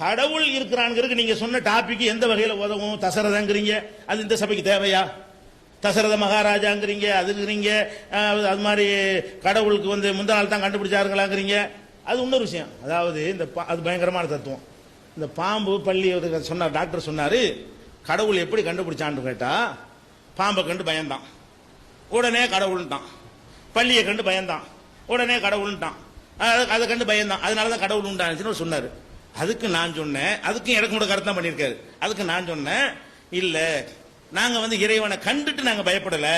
கடவுள் இருக்கிறான்ங்கிறதுக்கு நீங்க சொன்ன டாபிக் எந்த வகையில உதவும்? தசரதங்கிறீங்க, அது இந்த சபைக்கு தேவையா? தசரத மகாராஜாங்கிறீங்க, அதுங்கிறீங்க, அது மாதிரி கடவுளுக்கு வந்து முந்தா நாள் தான் கண்டுபிடிச்சாருங்களாங்கிறீங்க. அது இன்னொரு விஷயம். அதாவது இந்த அது பயங்கரமான தத்துவம். இந்த பாம்பு பள்ளி சொன்னார், டாக்டர் சொன்னாரு, கடவுள் எப்படி கண்டுபிடிச்சான்னு கேட்டா, பாம்பை கண்டு பயந்தான், உடனே கடவுள்ட்டான். பள்ளியை கண்டு பயந்தான், உடனே கடவுள்ட்டான். அதை கண்டு பயந்தான், அதனாலதான் கடவுள் உண்டாச்சுன்னு சொன்னாரு. அதுக்கு நான் சொன்னேன், அதுக்கும் எனக்கு கூட கருத்தான் பண்ணியிருக்காரு. அதுக்கு நான் சொன்னேன், இல்ல நாங்க வந்து இறைவனை கண்டுட்டு நாங்க பயப்படல,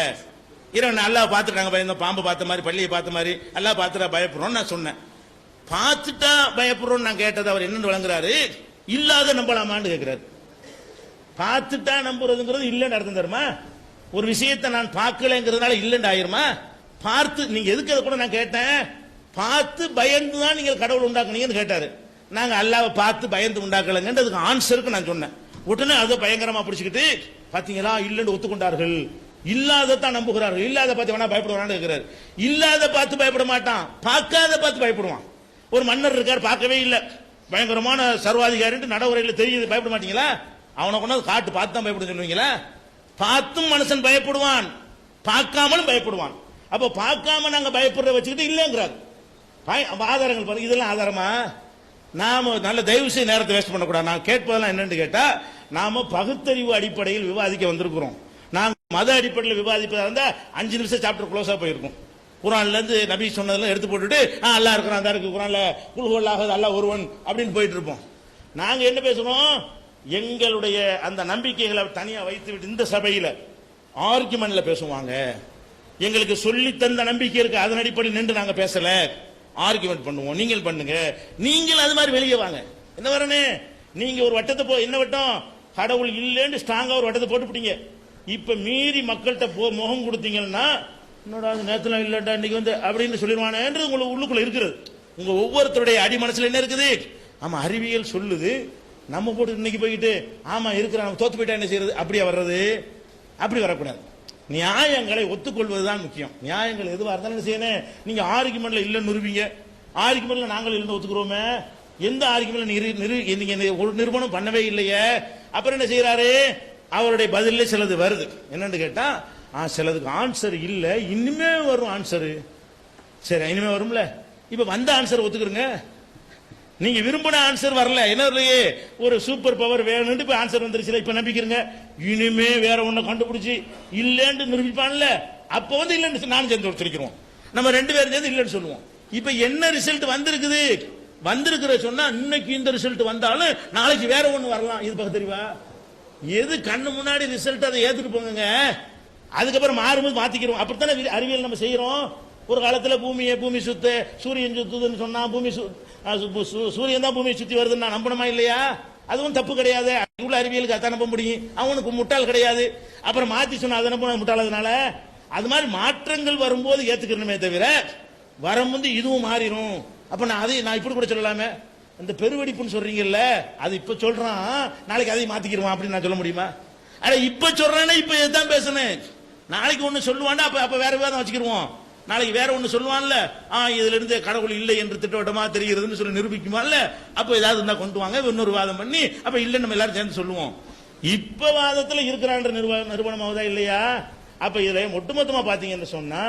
இறைவனை அல்லாஹ் பார்த்துட்டு நாங்க பயந்தோம். பாம்பு பார்த்த மாதிரி, பள்ளியை பார்த்த மாதிரி அல்லாஹ் பார்த்துட்டா பயப்படுறோம் நான் சொன்னேன். பார்த்துட்டா பயப்படுறோம் நான் கேட்டது அவர் என்னன்னு வழங்குறாரு, இல்லாத நம்பலாமான்னு கேட்கிறாரு. பார்த்துட்டா நம்புறதுங்கிறது இல்லைன்னு அர்த்தம் தருமா? ஒரு விஷயத்தை நான் பார்க்கலங்கிறதுனால இல்லைன்னு ஆயிருமா? பார்த்து நீங்க எதுக்கு அதை கூட நான் கேட்டேன், பார்த்து பயந்து தான் நீங்கள் கடவுள் உண்டாக்குனீங்கன்னு கேட்டாரு. நாங்க அல்லாஹ்வை பார்த்து பயந்து உண்டாக்கலங்கன்னு அதுக்கு ஆன்சருக்கு நான் சொன்னேன். உடனே அதை பயங்கரமா பிடிச்சிக்கிட்டு, பாத்தீங்களா இல்லைன்னு ஒத்துக்கொண்டார்கள், இல்லாததான் நம்புகிறார்கள், இல்லாத பார்த்து வேணா பயப்படுவான்னு கேட்கிறாரு. இல்லாத பார்த்து பயப்பட மாட்டான், பார்க்காத பார்த்து பயப்படுவான். ஒரு மன்னர் இருக்கார், பார்க்கவே இல்லை, பயங்கரமான சர்வாதிகாரி நடைமுறையில் தெரியுது, பயப்பட மாட்டீங்களா? அவனை கொண்டாந்து காட்டு பார்த்து தான் பயப்பட சொல்லுவீங்களா? பார்த்தும் மனுஷன் பயப்படுவான், பார்க்காமலும் பயப்படுவான். அப்போ பார்க்காம நாங்க பயப்படுற வச்சுக்கிட்டு இல்லைங்கிறார். ஆதாரங்கள் பாருங்க, இதெல்லாம் ஆதாரமா? நாம நல்ல தயவு செய்ய நேரத்தை வேஸ்ட் பண்ணக்கூடாது. நான் கேட்பதெல்லாம் என்னன்னு கேட்டா, நாம பகுத்தறிவு அடிப்படையில் விவாதிக்க வந்திருக்கிறோம். நாங்க மத அடிப்படையில் விவாதிப்பதா இருந்தா 5 நிமிஷம் சாப்டர் க்ளோஸா போயிருக்கும். குரான்ல இருந்து நபி சொன்னதெல்லாம் எடுத்து போட்டுட்டு அல்லாஹ் இருக்கிறான், அந்த இருக்கு குரான்ல குல்ஹுவல்லாஹு அல்லாஹ் ஒருவன் அப்படின்னு போயிட்டு இருப்போம். நாங்க என்ன பேசுறோம், எங்களுடைய அந்த நம்பிக்கைகளை தனியா வைத்து விட்டு இந்த சபையில ஆர்குமெண்ட்ல பேசுவாங்க. எங்களுக்கு சொல்லி தந்த நம்பிக்கை இருக்கு, அதன் அடிப்படையில் நின்று நாங்க பேசல, ஆர்குமெண்ட் பண்ணுவோம். நீங்கள் பண்ணுங்க, நீங்கள் அது மாதிரி வெளியே வாங்க. என்ன வரனே, நீங்க ஒரு வட்டத்தை என்ன வட்டம், கடவுள் இல்லைன்னு ஸ்ட்ராங்கா ஒரு வட்டத்தை போட்டுவிட்டீங்க. இப்ப மீறி மக்கள்கிட்ட முகம் கொடுத்தீங்கன்னா, என்னடா நேரத்துல இல்லடா இன்னைக்கு வந்து அப்படின்னு சொல்லிடுவானேன்றது உங்களுக்கு உள்ளுக்குள்ள இருக்கிறது. உங்க ஒவ்வொருத்தருடைய அடி மனசுல என்ன இருக்குது, ஆமா அறிவியல் சொல்லுது, நம்ம போட்டு இன்னைக்கு போயிட்டு ஆமா இருக்கிற நம்ம தோத்து போயிட்டா என்ன செய்யறது, அப்படியே வர்றது, அப்படி வரக்கூடாது. நியாயங்களை ஒத்துக்கொள்வதுதான் முக்கியம். நியாயங்கள் எதுவாக இருந்தாலும் என்ன செய்யணும், நீங்க ஆர்குமெண்ட்ல இல்லைன்னு நிரூபிங்க. ஆர்குமெண்ட்ல நாங்கள் இல்லைன்னு ஒத்துக்கிறோமே, எந்த ஆர்குமெண்ட்ல நீங்க ஒரு நிரூபணம் பண்ணவே இல்லையே, அப்புறம் என்ன செய்யறாரு, அவருடைய பதில சிலது வருது. என்னன்னு கேட்டா, சிலதுக்கு ஆன்சர் இல்ல, இனிமே வரும் ஆன்சரு. சரி இனிமே வரும்ல, இப்ப வந்த ஆன்சர் ஒத்துக்கிறங்க. நீங்க விரும்பின ஆன்சர் வரல, என்ன ஒரு சூப்பர் பவர் வேணும்னு இப்ப ஆன்சர் வந்துருச்சு, இப்ப நம்பிக்கிறங்க. இனிமே வேற ஒண்ணு கண்டுபிடிச்சு இல்லன்னு நிரூபிப்பான்ல, அப்ப வந்து இல்லன்னு நான் சேர்ந்து ஒருத்தரிக்கிறோம், நம்ம 2 பேரும் சேர்ந்து இல்லன்னு சொல்லுவோம். இப்ப என்ன ரிசல்ட் வந்திருக்குது, வந்திருக்கிற சொன்னா இன்னைக்கு இந்த ரிசல்ட் வந்தாலும் நாளைக்கு வேற ஒண்ணு வரலாம். இது பக்கம் தெரியுமா? எது கண்ணு முன்னாடி ரிசல்ட் அதை ஏத்துட்டு போங்க, அதுக்கப்புறம் மாறும்போது மாத்திக்கிறோம். அப்படித்தானே அறிவியல் நம்ம செய்யறோம். ஒரு காலத்துல பூமி சுத்த சூரியன் சுத்துதுன்னு சொன்னா பூமி சூரியன் தான் பூமியை சுத்தி வருதுன்னு நான் நம்பணுமா இல்லையா? அதுவும் தப்பு கிடையாது. உள்ள அறிவியலுக்கு அதான் நம்ப முடியும், அவனுக்கு முட்டாள் கிடையாது. அப்புறம் மாத்தி சொன்னா அதை நம்ப முட்டாளதுனால அது மாதிரி மாற்றங்கள் வரும்போது ஏத்துக்கணுமே தவிர வரும்போது இதுவும் மாறிடும். அப்ப நான் இப்படி கூட சொல்லலாமே, இந்த பெருவெடிப்புன்னு சொல்றீங்கல்ல, அது இப்ப சொல்றான், நாளைக்கு அதையும் மாத்திக்கிடுவான் அப்படின்னு நான் சொல்ல முடியுமா? அட இப்ப சொல்றேன்னா இப்ப இதுதான் பேசணும். நாளைக்கு ஒண்ணு சொல்லுவான்டா, அப்ப வேற விவாதம் வச்சுக்கிடுவோம். நாளைக்கு வேற ஒண்ணு சொல்லுவான்ல, இதுல இருந்து கடவுள் இல்லை என்று திட்டவட்டமா தெரிகிறதுன்னு சொல்லி நிரூபிக்குமான்ல, அப்ப ஏதாவது இருந்தா கொண்டு வாங்க, இன்னொரு வாதம் பண்ணி அப்ப இல்லைன்னு நம்ம எல்லாரும் சேர்ந்து சொல்லுவோம். இப்ப வாதத்துல இருக்கிறான்ற நிறுவனமாவதா இல்லையா? அப்ப இதை ஒட்டுமொத்தமா பாத்தீங்கன்னு சொன்னா,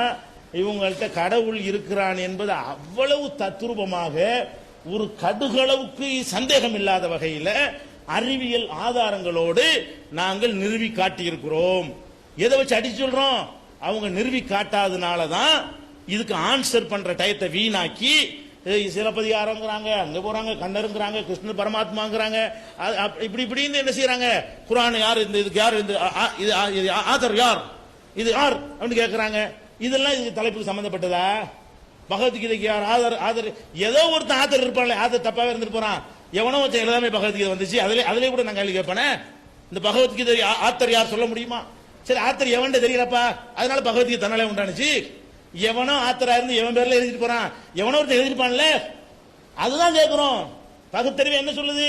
இவங்கள்ட்ட கடவுள் இருக்கிறான் என்பது அவ்வளவு தத்ரூபமாக ஒரு கடுகளவுக்கு சந்தேகம் இல்லாத வகையில அறிவியல் ஆதாரங்களோடு நாங்கள் நிறுவி காட்டியிருக்கிறோம். எதை வச்சு அடிச்சு சொல்றோம், அவங்க நிறுவி காட்டாதனாலதான் இதுக்கு ஆன்சர் பண்ற டயத்தை வீணாக்கி சிலப்பதிகாரங்கிறாங்க, அங்க போறாங்க, கண்ணருங்கிறாங்க, கிருஷ்ண பரமாத்மாங்கிறாங்க, இப்படின்னு என்ன செய்யறாங்க, குர்ஆன் யார், இதுக்கு யார், இது ஆதர் யார், இது யார் அப்படின்னு கேட்கறாங்க. இதெல்லாம் இதுக்கு தலைப்புக்கு சம்பந்தப்பட்டதா? பகவத்கீதைக்கு யார் ஆதர்? ஏதோ ஒருத்தன் ஆதர் இருப்பான்ல, ஆதர் தப்பாவே இருந்துட்டு போறான், எவனோ ஒருத்தன் எல்லாமே பகவத்கீதை வந்துச்சு, அதுலயே கூட நான் கேள்வி கேட்பேன், இந்த பகவத்கீதை ஆத்தர் யார் சொல்ல முடியுமா? சரி ஆத்தர் எவன்ட தெரியலப்பா, அதனால பகவத்கீதை தன்னாலே உண்டானுச்சு. எவனோ ஆத்தரா இருந்து எவன் பேர்ல எழுதிட்டு போறான், எவனோ ஒருத்தன் எழுதிருப்பான்ல, அதுதான் கேட்கிறோம். பகுத்தறிவு என்ன சொல்லுது,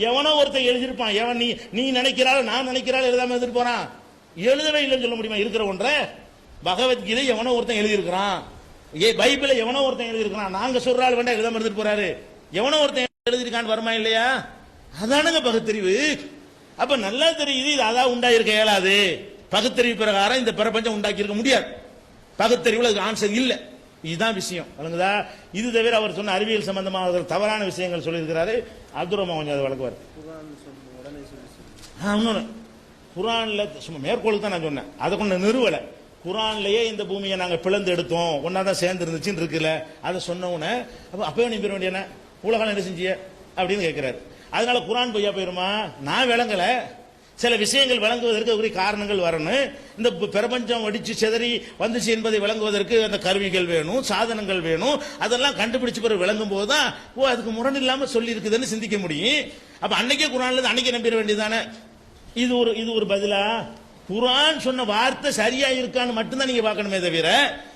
எவனோ ஒருத்தன் எழுதிருப்பான், எவன் நீ நினைக்கிறாள் நான் நினைக்கிறாள் எழுதாம எழுதிட்டு போறான், எழுதவே இல்லைன்னு சொல்ல முடியுமா? இருக்கிற ஒன்றை பகவத்கீதை எவனோ ஒருத்தன் எழுதியிருக்கிறான், பைபிளை எவனோ ஒருத்தன் எழுதியிருக்கிறான், நாங்க சொல்றாள் வேண்டாம் எழுதாம எழுதிட்டு போறாரு, எவனோ ஒருத்தன் எழுதியிருக்கான்னு வருமா இல்லையா? அதானுங்க பகுத்தறிவு. அப்ப நல்லா தெரியுது இது அதான் உண்டாயிருக்க இயலாது. பகுத்தறிவு பிரகாரம் இந்த பிரபஞ்சம் உண்டாக்கி இருக்க முடியாது. பகுத்தறிவுல அதுக்கு ஆன்சர் இல்ல. இதுதான் விஷயம். வழங்குதா? இது தவிர அவர் சொன்ன அறிவியல் சம்பந்தமாக தவறான விஷயங்கள் சொல்லியிருக்கிறாரு. அப்துல் ரஹ்மான் கொஞ்சம் அதை வழங்குவார். இன்னொன்னு குரான்ல சும்மா மேற்கோளுக்கு தான் நான் சொன்னேன், அதை கொண்டு நிறுவலை. குரான்லயே இந்த பூமியை நாங்க பிளந்து எடுத்தோம், ஒன்னாதான் சேர்ந்து இருந்துச்சுன்னு இருக்குல்ல, அதை சொன்னவுடனே அப்பவே நீ பெற வேண்டிய உலகம் என்ன செஞ்சிய அப்படின்னு கேட்கிறாரு. அதனால குரான் பொய்யா போயிருமா? நான் விளங்கல. சில விஷயங்கள் விளங்குவதற்கு உரிய காரணங்கள் வரணும். இந்த பிரபஞ்சம் வடிச்சு செதறி வந்துச்சு என்பதை விளங்குவதற்கு அந்த கருவிகள் வேணும், சாதனங்கள் வேணும். அதெல்லாம் கண்டுபிடிச்சு பிறகு விளங்கும் போதுதான் அதுக்கு முரண் இல்லாம சொல்லி இருக்குதுன்னு சிந்திக்க முடியும். அப்ப அன்னைக்கே குரான்ல அன்னைக்கே நம்பிட வேண்டியதானே? இது ஒரு பதிலா? குரான் சொன்ன வார்த்தை சரியா இருக்கான்னு மட்டும்தான் நீங்க பார்க்கணுமே தவிர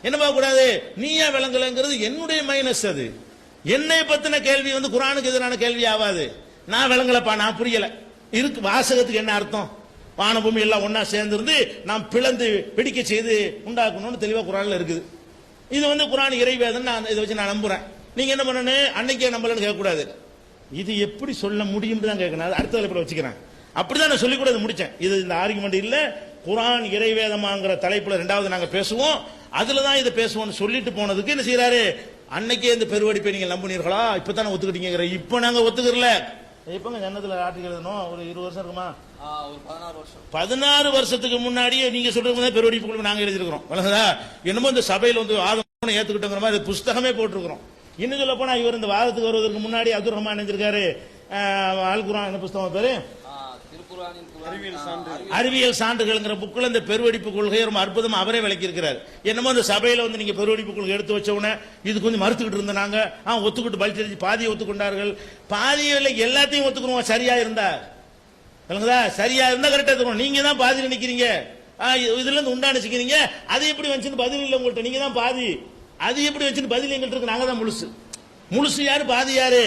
என்ன பார்க்க கூடாது. நீயா விளங்கலங்கிறது என்னுடைய மைனஸ். அது என்னை பத்தின கேள்வி குரானுக்கு எதிரான கேள்வி ஆகாது. நான் விளங்கலப்பா, நான் புரியல. இருக்கு வாசகத்துக்கு என்ன அர்த்தம்? வானபூமி எல்லாம் ஒன்னா சேர்ந்து நாம் பிளந்து வெடிக்க செய்து உண்டாக்கணும்னு தெளிவா குரான்ல இருக்குது. இது குரான் இறைவேதம். இதை வச்சு நான் நம்புறேன். நீங்க என்ன பண்ணணும்? அன்னைக்கே நம்பலன்னு கேட்கக்கூடாது. இது எப்படி சொல்ல முடியும் தான் கேட்கணும். அடுத்த தலைப்புல வச்சுக்கிறேன். அப்படிதான் நான் சொல்லிக் கூட முடிச்சேன். இது இந்த ஆர்குமெண்ட் இல்ல. குரான் இறைவேதமாங்கிற தலைப்புல ரெண்டாவது நாங்க பேசுவோம். அதுலதான் இதை பேசுவோம்னு சொல்லிட்டு போனதுக்கு என்ன செய்யறாரு? அன்னைக்கே இந்த பெருவடிப்பை நீங்க நம்புனீர்களா? இப்பதானே ஒத்துக்கிட்டீங்க. இப்ப நாங்க ஒத்துக்கறல. இப்பங்க ஜன்னத்துல ஆர்டிகல் எழுதணும். ஒரு 20 வருஷம் இருக்குமா? ஒரு 16 வருஷம். 16 வருஷத்துக்கு முன்னாடியே நீங்க சொல்றது பெருவடிப்புக்குள்ள நாங்க எழுதிருக்கிறோம். என்னமோ இந்த சபையில ஆதம் ஏத்துக்கிட்டோங்கிற மாதிரி புஸ்தகமே போட்டிருக்கிறோம். இன்னும் சொல்ல போனா இவர் இந்த வாதத்துக்கு வருவதற்கு முன்னாடி அப்துல் ரஹ்மான் நினைச்சிருக்காரு அல் குர்ஆன் என்ன புஸ்தகம் பேரு? அறிவியல் சான்றுகள் புக்கில் இந்த பெருவெடிப்பு கொள்கையை ரொம்ப அற்புதமா அவரே விளக்கி இருக்கிறார். என்னமோ இந்த சபையில நீங்க பெருவெடிப்பு கொள்கை எடுத்து வச்ச உடனே இது கொஞ்சம் மறுத்துக்கிட்டு இருந்தாங்க. ஒத்துக்கிட்டு பலிச்சரிச்சு பாதியை ஒத்துக்கொண்டார்கள். பாதியில் எல்லாத்தையும் ஒத்துக்கணும் சரியா இருந்தா. சரியா இருந்தா கரெக்டா இருக்கணும். நீங்க தான் பாதியில் நிக்கிறீங்க. இதுல இருந்து உண்டானிச்சுக்கிறீங்க. அது எப்படி வந்துச்சுன்னு பதில் இல்லை உங்கள்கிட்ட. நீங்க தான் பாதி. அது எப்படி வந்துச்சுன்னு பதில் எங்கள்கிட்ட இருக்கு. நாங்க தான் முழுசு. முழுசு யாரு? பாதி யாரு?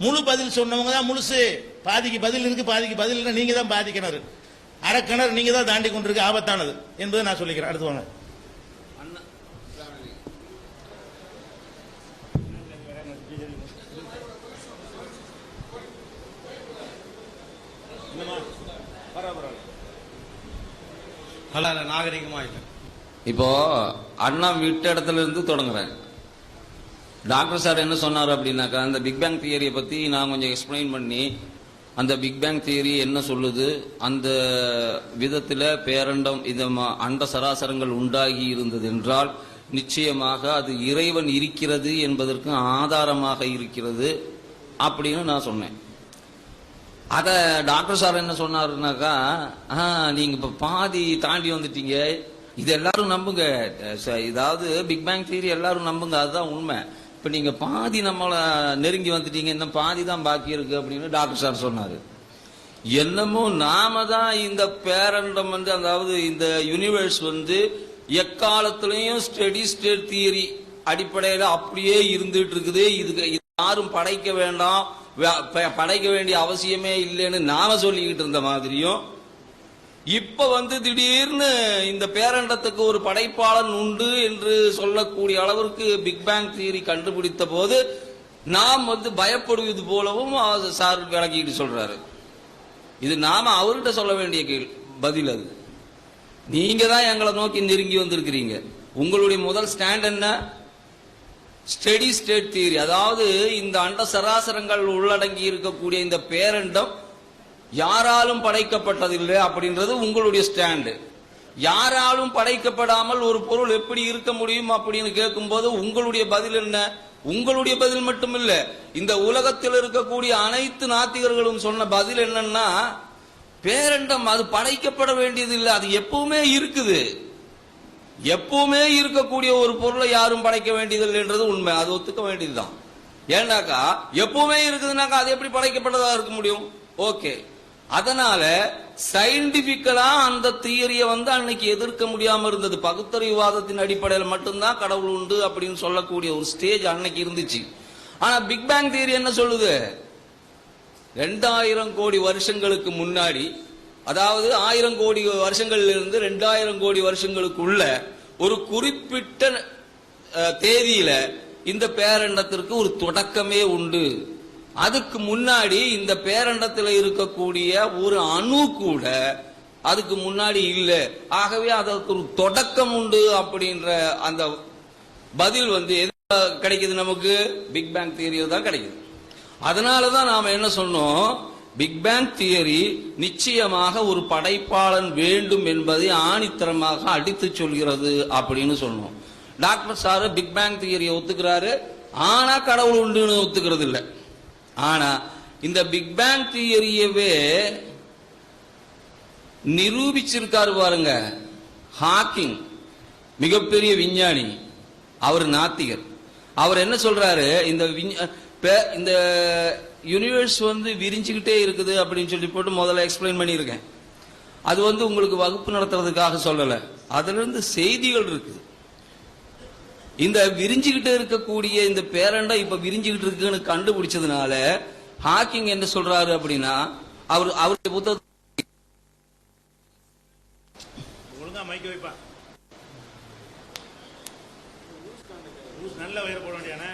முழு பதில் சொன்னவங்க தான் முழுசு. பாதிக்கு பதில் இருக்கு, பாதிக்கு பதில் இல்லை. நீங்க தான் பாதி கிணறு, அரைக்கிணறு நீங்க தான் தாண்டி கொண்டிருக்கு, ஆபத்தானது என்பதை நான் சொல்லிக்கிறேன். அடுத்து வாங்க. நாகரிகமா இல்லை. இப்போ அண்ணா விட்ட இடத்துல இருந்து தொடங்குறேன். டாக்டர் சார் என்ன சொன்னார் அப்படின்னாக்கா, அந்த பிக் பேங் தியரியை பத்தி நான் கொஞ்சம் எக்ஸ்பிளைன் பண்ணி, அந்த பிக் பேங் தியரி என்ன சொல்லுது, அந்த விதத்தில் பேரண்டம் இந்த அண்ட சராசரங்கள் உண்டாகி இருந்தது என்றால் நிச்சயமாக அது இறைவன் இருக்கிறது என்பதற்கு ஆதாரமாக இருக்கிறது அப்படின்னு நான் சொன்னேன். அத டாக்டர் சார் என்ன சொன்னாருனாக்கா, நீங்க இப்ப பாதி தாண்டி வந்துட்டீங்க, இது எல்லாரும் நம்புங்க, இதாவது பிக் பேங் தியரி எல்லாரும் நம்புங்க, அதுதான் உண்மை. இப்ப நீங்க பாதி நம்மள நெருங்கி வந்துட்டீங்க, இன்னும் பாதி தான் பாக்கி இருக்கு அப்படின்னு டாக்டர் சார் சொன்னாரு. என்னமோ நாம தான் இந்த பேரண்டம் அதாவது இந்த யூனிவர்ஸ் எக்காலத்திலையும் ஸ்டெடி ஸ்டேட் தியரி அடிப்படையில அப்படியே இருந்துட்டு இருக்குது. இதுக்கு யாரும் படைக்க வேண்டாம், படைக்க வேண்டிய அவசியமே இல்லைன்னு நாம சொல்லிக்கிட்டு இருந்த மாதிரியும், இப்ப திடீர்னு இந்த பேரண்டத்துக்கு ஒரு படைப்பாளன் உண்டு என்று சொல்லக்கூடிய அளவிற்கு பிக் பேங் தியரி கண்டுபிடித்த போது நாம் பயப்படுவது போலவும் சார் விளக்கிட்டு சொல்றாரு. இது நாம அவர்கிட்ட சொல்ல வேண்டிய பதில். அது நீங்க தான் எங்களை நோக்கி நெருங்கி வந்திருக்கிறீங்க. உங்களுடைய முதல் ஸ்டாண்ட் என்ன? ஸ்டெடி ஸ்டேட் தியரி, அதாவது இந்த அண்ட சராசரங்கள் உள்ளடங்கி இருக்கக்கூடிய இந்த பேரண்டம் யாராலும் படைக்கப்பட்டதில்லை அப்படின்றது உங்களுடைய ஸ்டாண்டு. யாராலும் படைக்கப்படாமல் ஒரு பொருள் எப்படி இருக்க முடியும் அப்படின்னு கேட்கும் போது உங்களுடைய பதில் என்ன? உங்களுடைய பதில் மட்டும் இல்ல, இந்த உலகத்தில் இருக்கக்கூடிய அனைத்து நாத்திகர்களும் சொன்ன பதில் என்னன்னா, பேரண்டம் அது படைக்கப்பட வேண்டியது இல்லை, அது எப்பவுமே இருக்குது. எப்பவுமே இருக்கக்கூடிய ஒரு பொருளை யாரும் படைக்க வேண்டியதில்லைன்றது உண்மை, அது ஒத்துக்க வேண்டியதுதான். ஏன்னாக்கா எப்பவுமே இருக்குதுனாக்கா அது எப்படி படைக்கப்பட்டதா இருக்க முடியும்? ஓகே, அதனால சயின்டிபிக்கலா அந்த தியரியை அன்னைக்கு எதிர்க்க முடியாம இருந்தது. பகுத்தறிவாதத்தின் அடிப்படையில் மட்டும்தான் கடவுள் உண்டு அப்படின்னு சொல்லக்கூடிய ஒரு ஸ்டேஜ் அன்னைக்கு இருந்துச்சு. ஆனா பிக் பேங் தியரி என்ன சொல்லுது? 2000 கோடி வருஷங்களுக்கு முன்னாடி, அதாவது 1000 கோடி வருஷங்கள்ல இருந்து 2000 கோடி வருஷங்களுக்குள்ள ஒரு குறிப்பிட்ட தேதியில இந்த பேரண்டத்திற்கு ஒரு தொடக்கமே உண்டு அதுக்கு முன்னாடி இந்த பேரண்டத்தில் இருக்கக்கூடிய ஒரு அணு கூட அதுக்கு முன்னாடி இல்லை. ஆகவே அதற்கு ஒரு தொடக்கம் உண்டு அப்படின்ற அந்த பதில் எது கிடைக்குது நமக்கு? பிக் பேங் தியரியில் தான் கிடைக்குது. அதனாலதான் நாம என்ன சொன்னோம், பிக் பேங் தியரி நிச்சயமாக ஒரு படைப்பாளன் வேண்டும் என்பதை ஆணித்தரமாக அடித்து சொல்கிறது அப்படின்னு சொன்னோம். டாக்டர் சாரு பிக் பேங் தியரியை ஒத்துக்கிறாரு, ஆனா கடவுள் உண்டுன்னு ஒத்துக்கிறது இல்லை. ஆனா இந்த பிக் பேங் தியரியவே நிரூபிச்சிருக்காரு பாருங்க ஹாக்கிங், மிகப்பெரிய விஞ்ஞானி. அவர் நாத்திகர். அவர் என்ன சொல்றாரு, இந்த யூனிவர்ஸ் விரிஞ்சுக்கிட்டே இருக்குது அப்படின்னு சொல்லி போட்டு முதல்ல எக்ஸ்பிளைன் பண்ணியிருக்கேன். அது உங்களுக்கு வகுப்பு நடத்துறதுக்காக சொல்லல, அதுல இருந்து செய்திகள் இருக்குது. இந்த விரிஞ்சுக்கிட்டே இருக்கக்கூடிய இந்த பேரண்டா இப்ப விரிஞ்சுக்கிட்டு இருக்குன்னு கண்டுபிடிச்சதுனால ஹாக்கிங் என்ன சொல்றாரு அப்படின்னா, அவருடைய புத்தகத்தை மைக்க வைப்பா நல்ல வயிறு போட வேண்டியான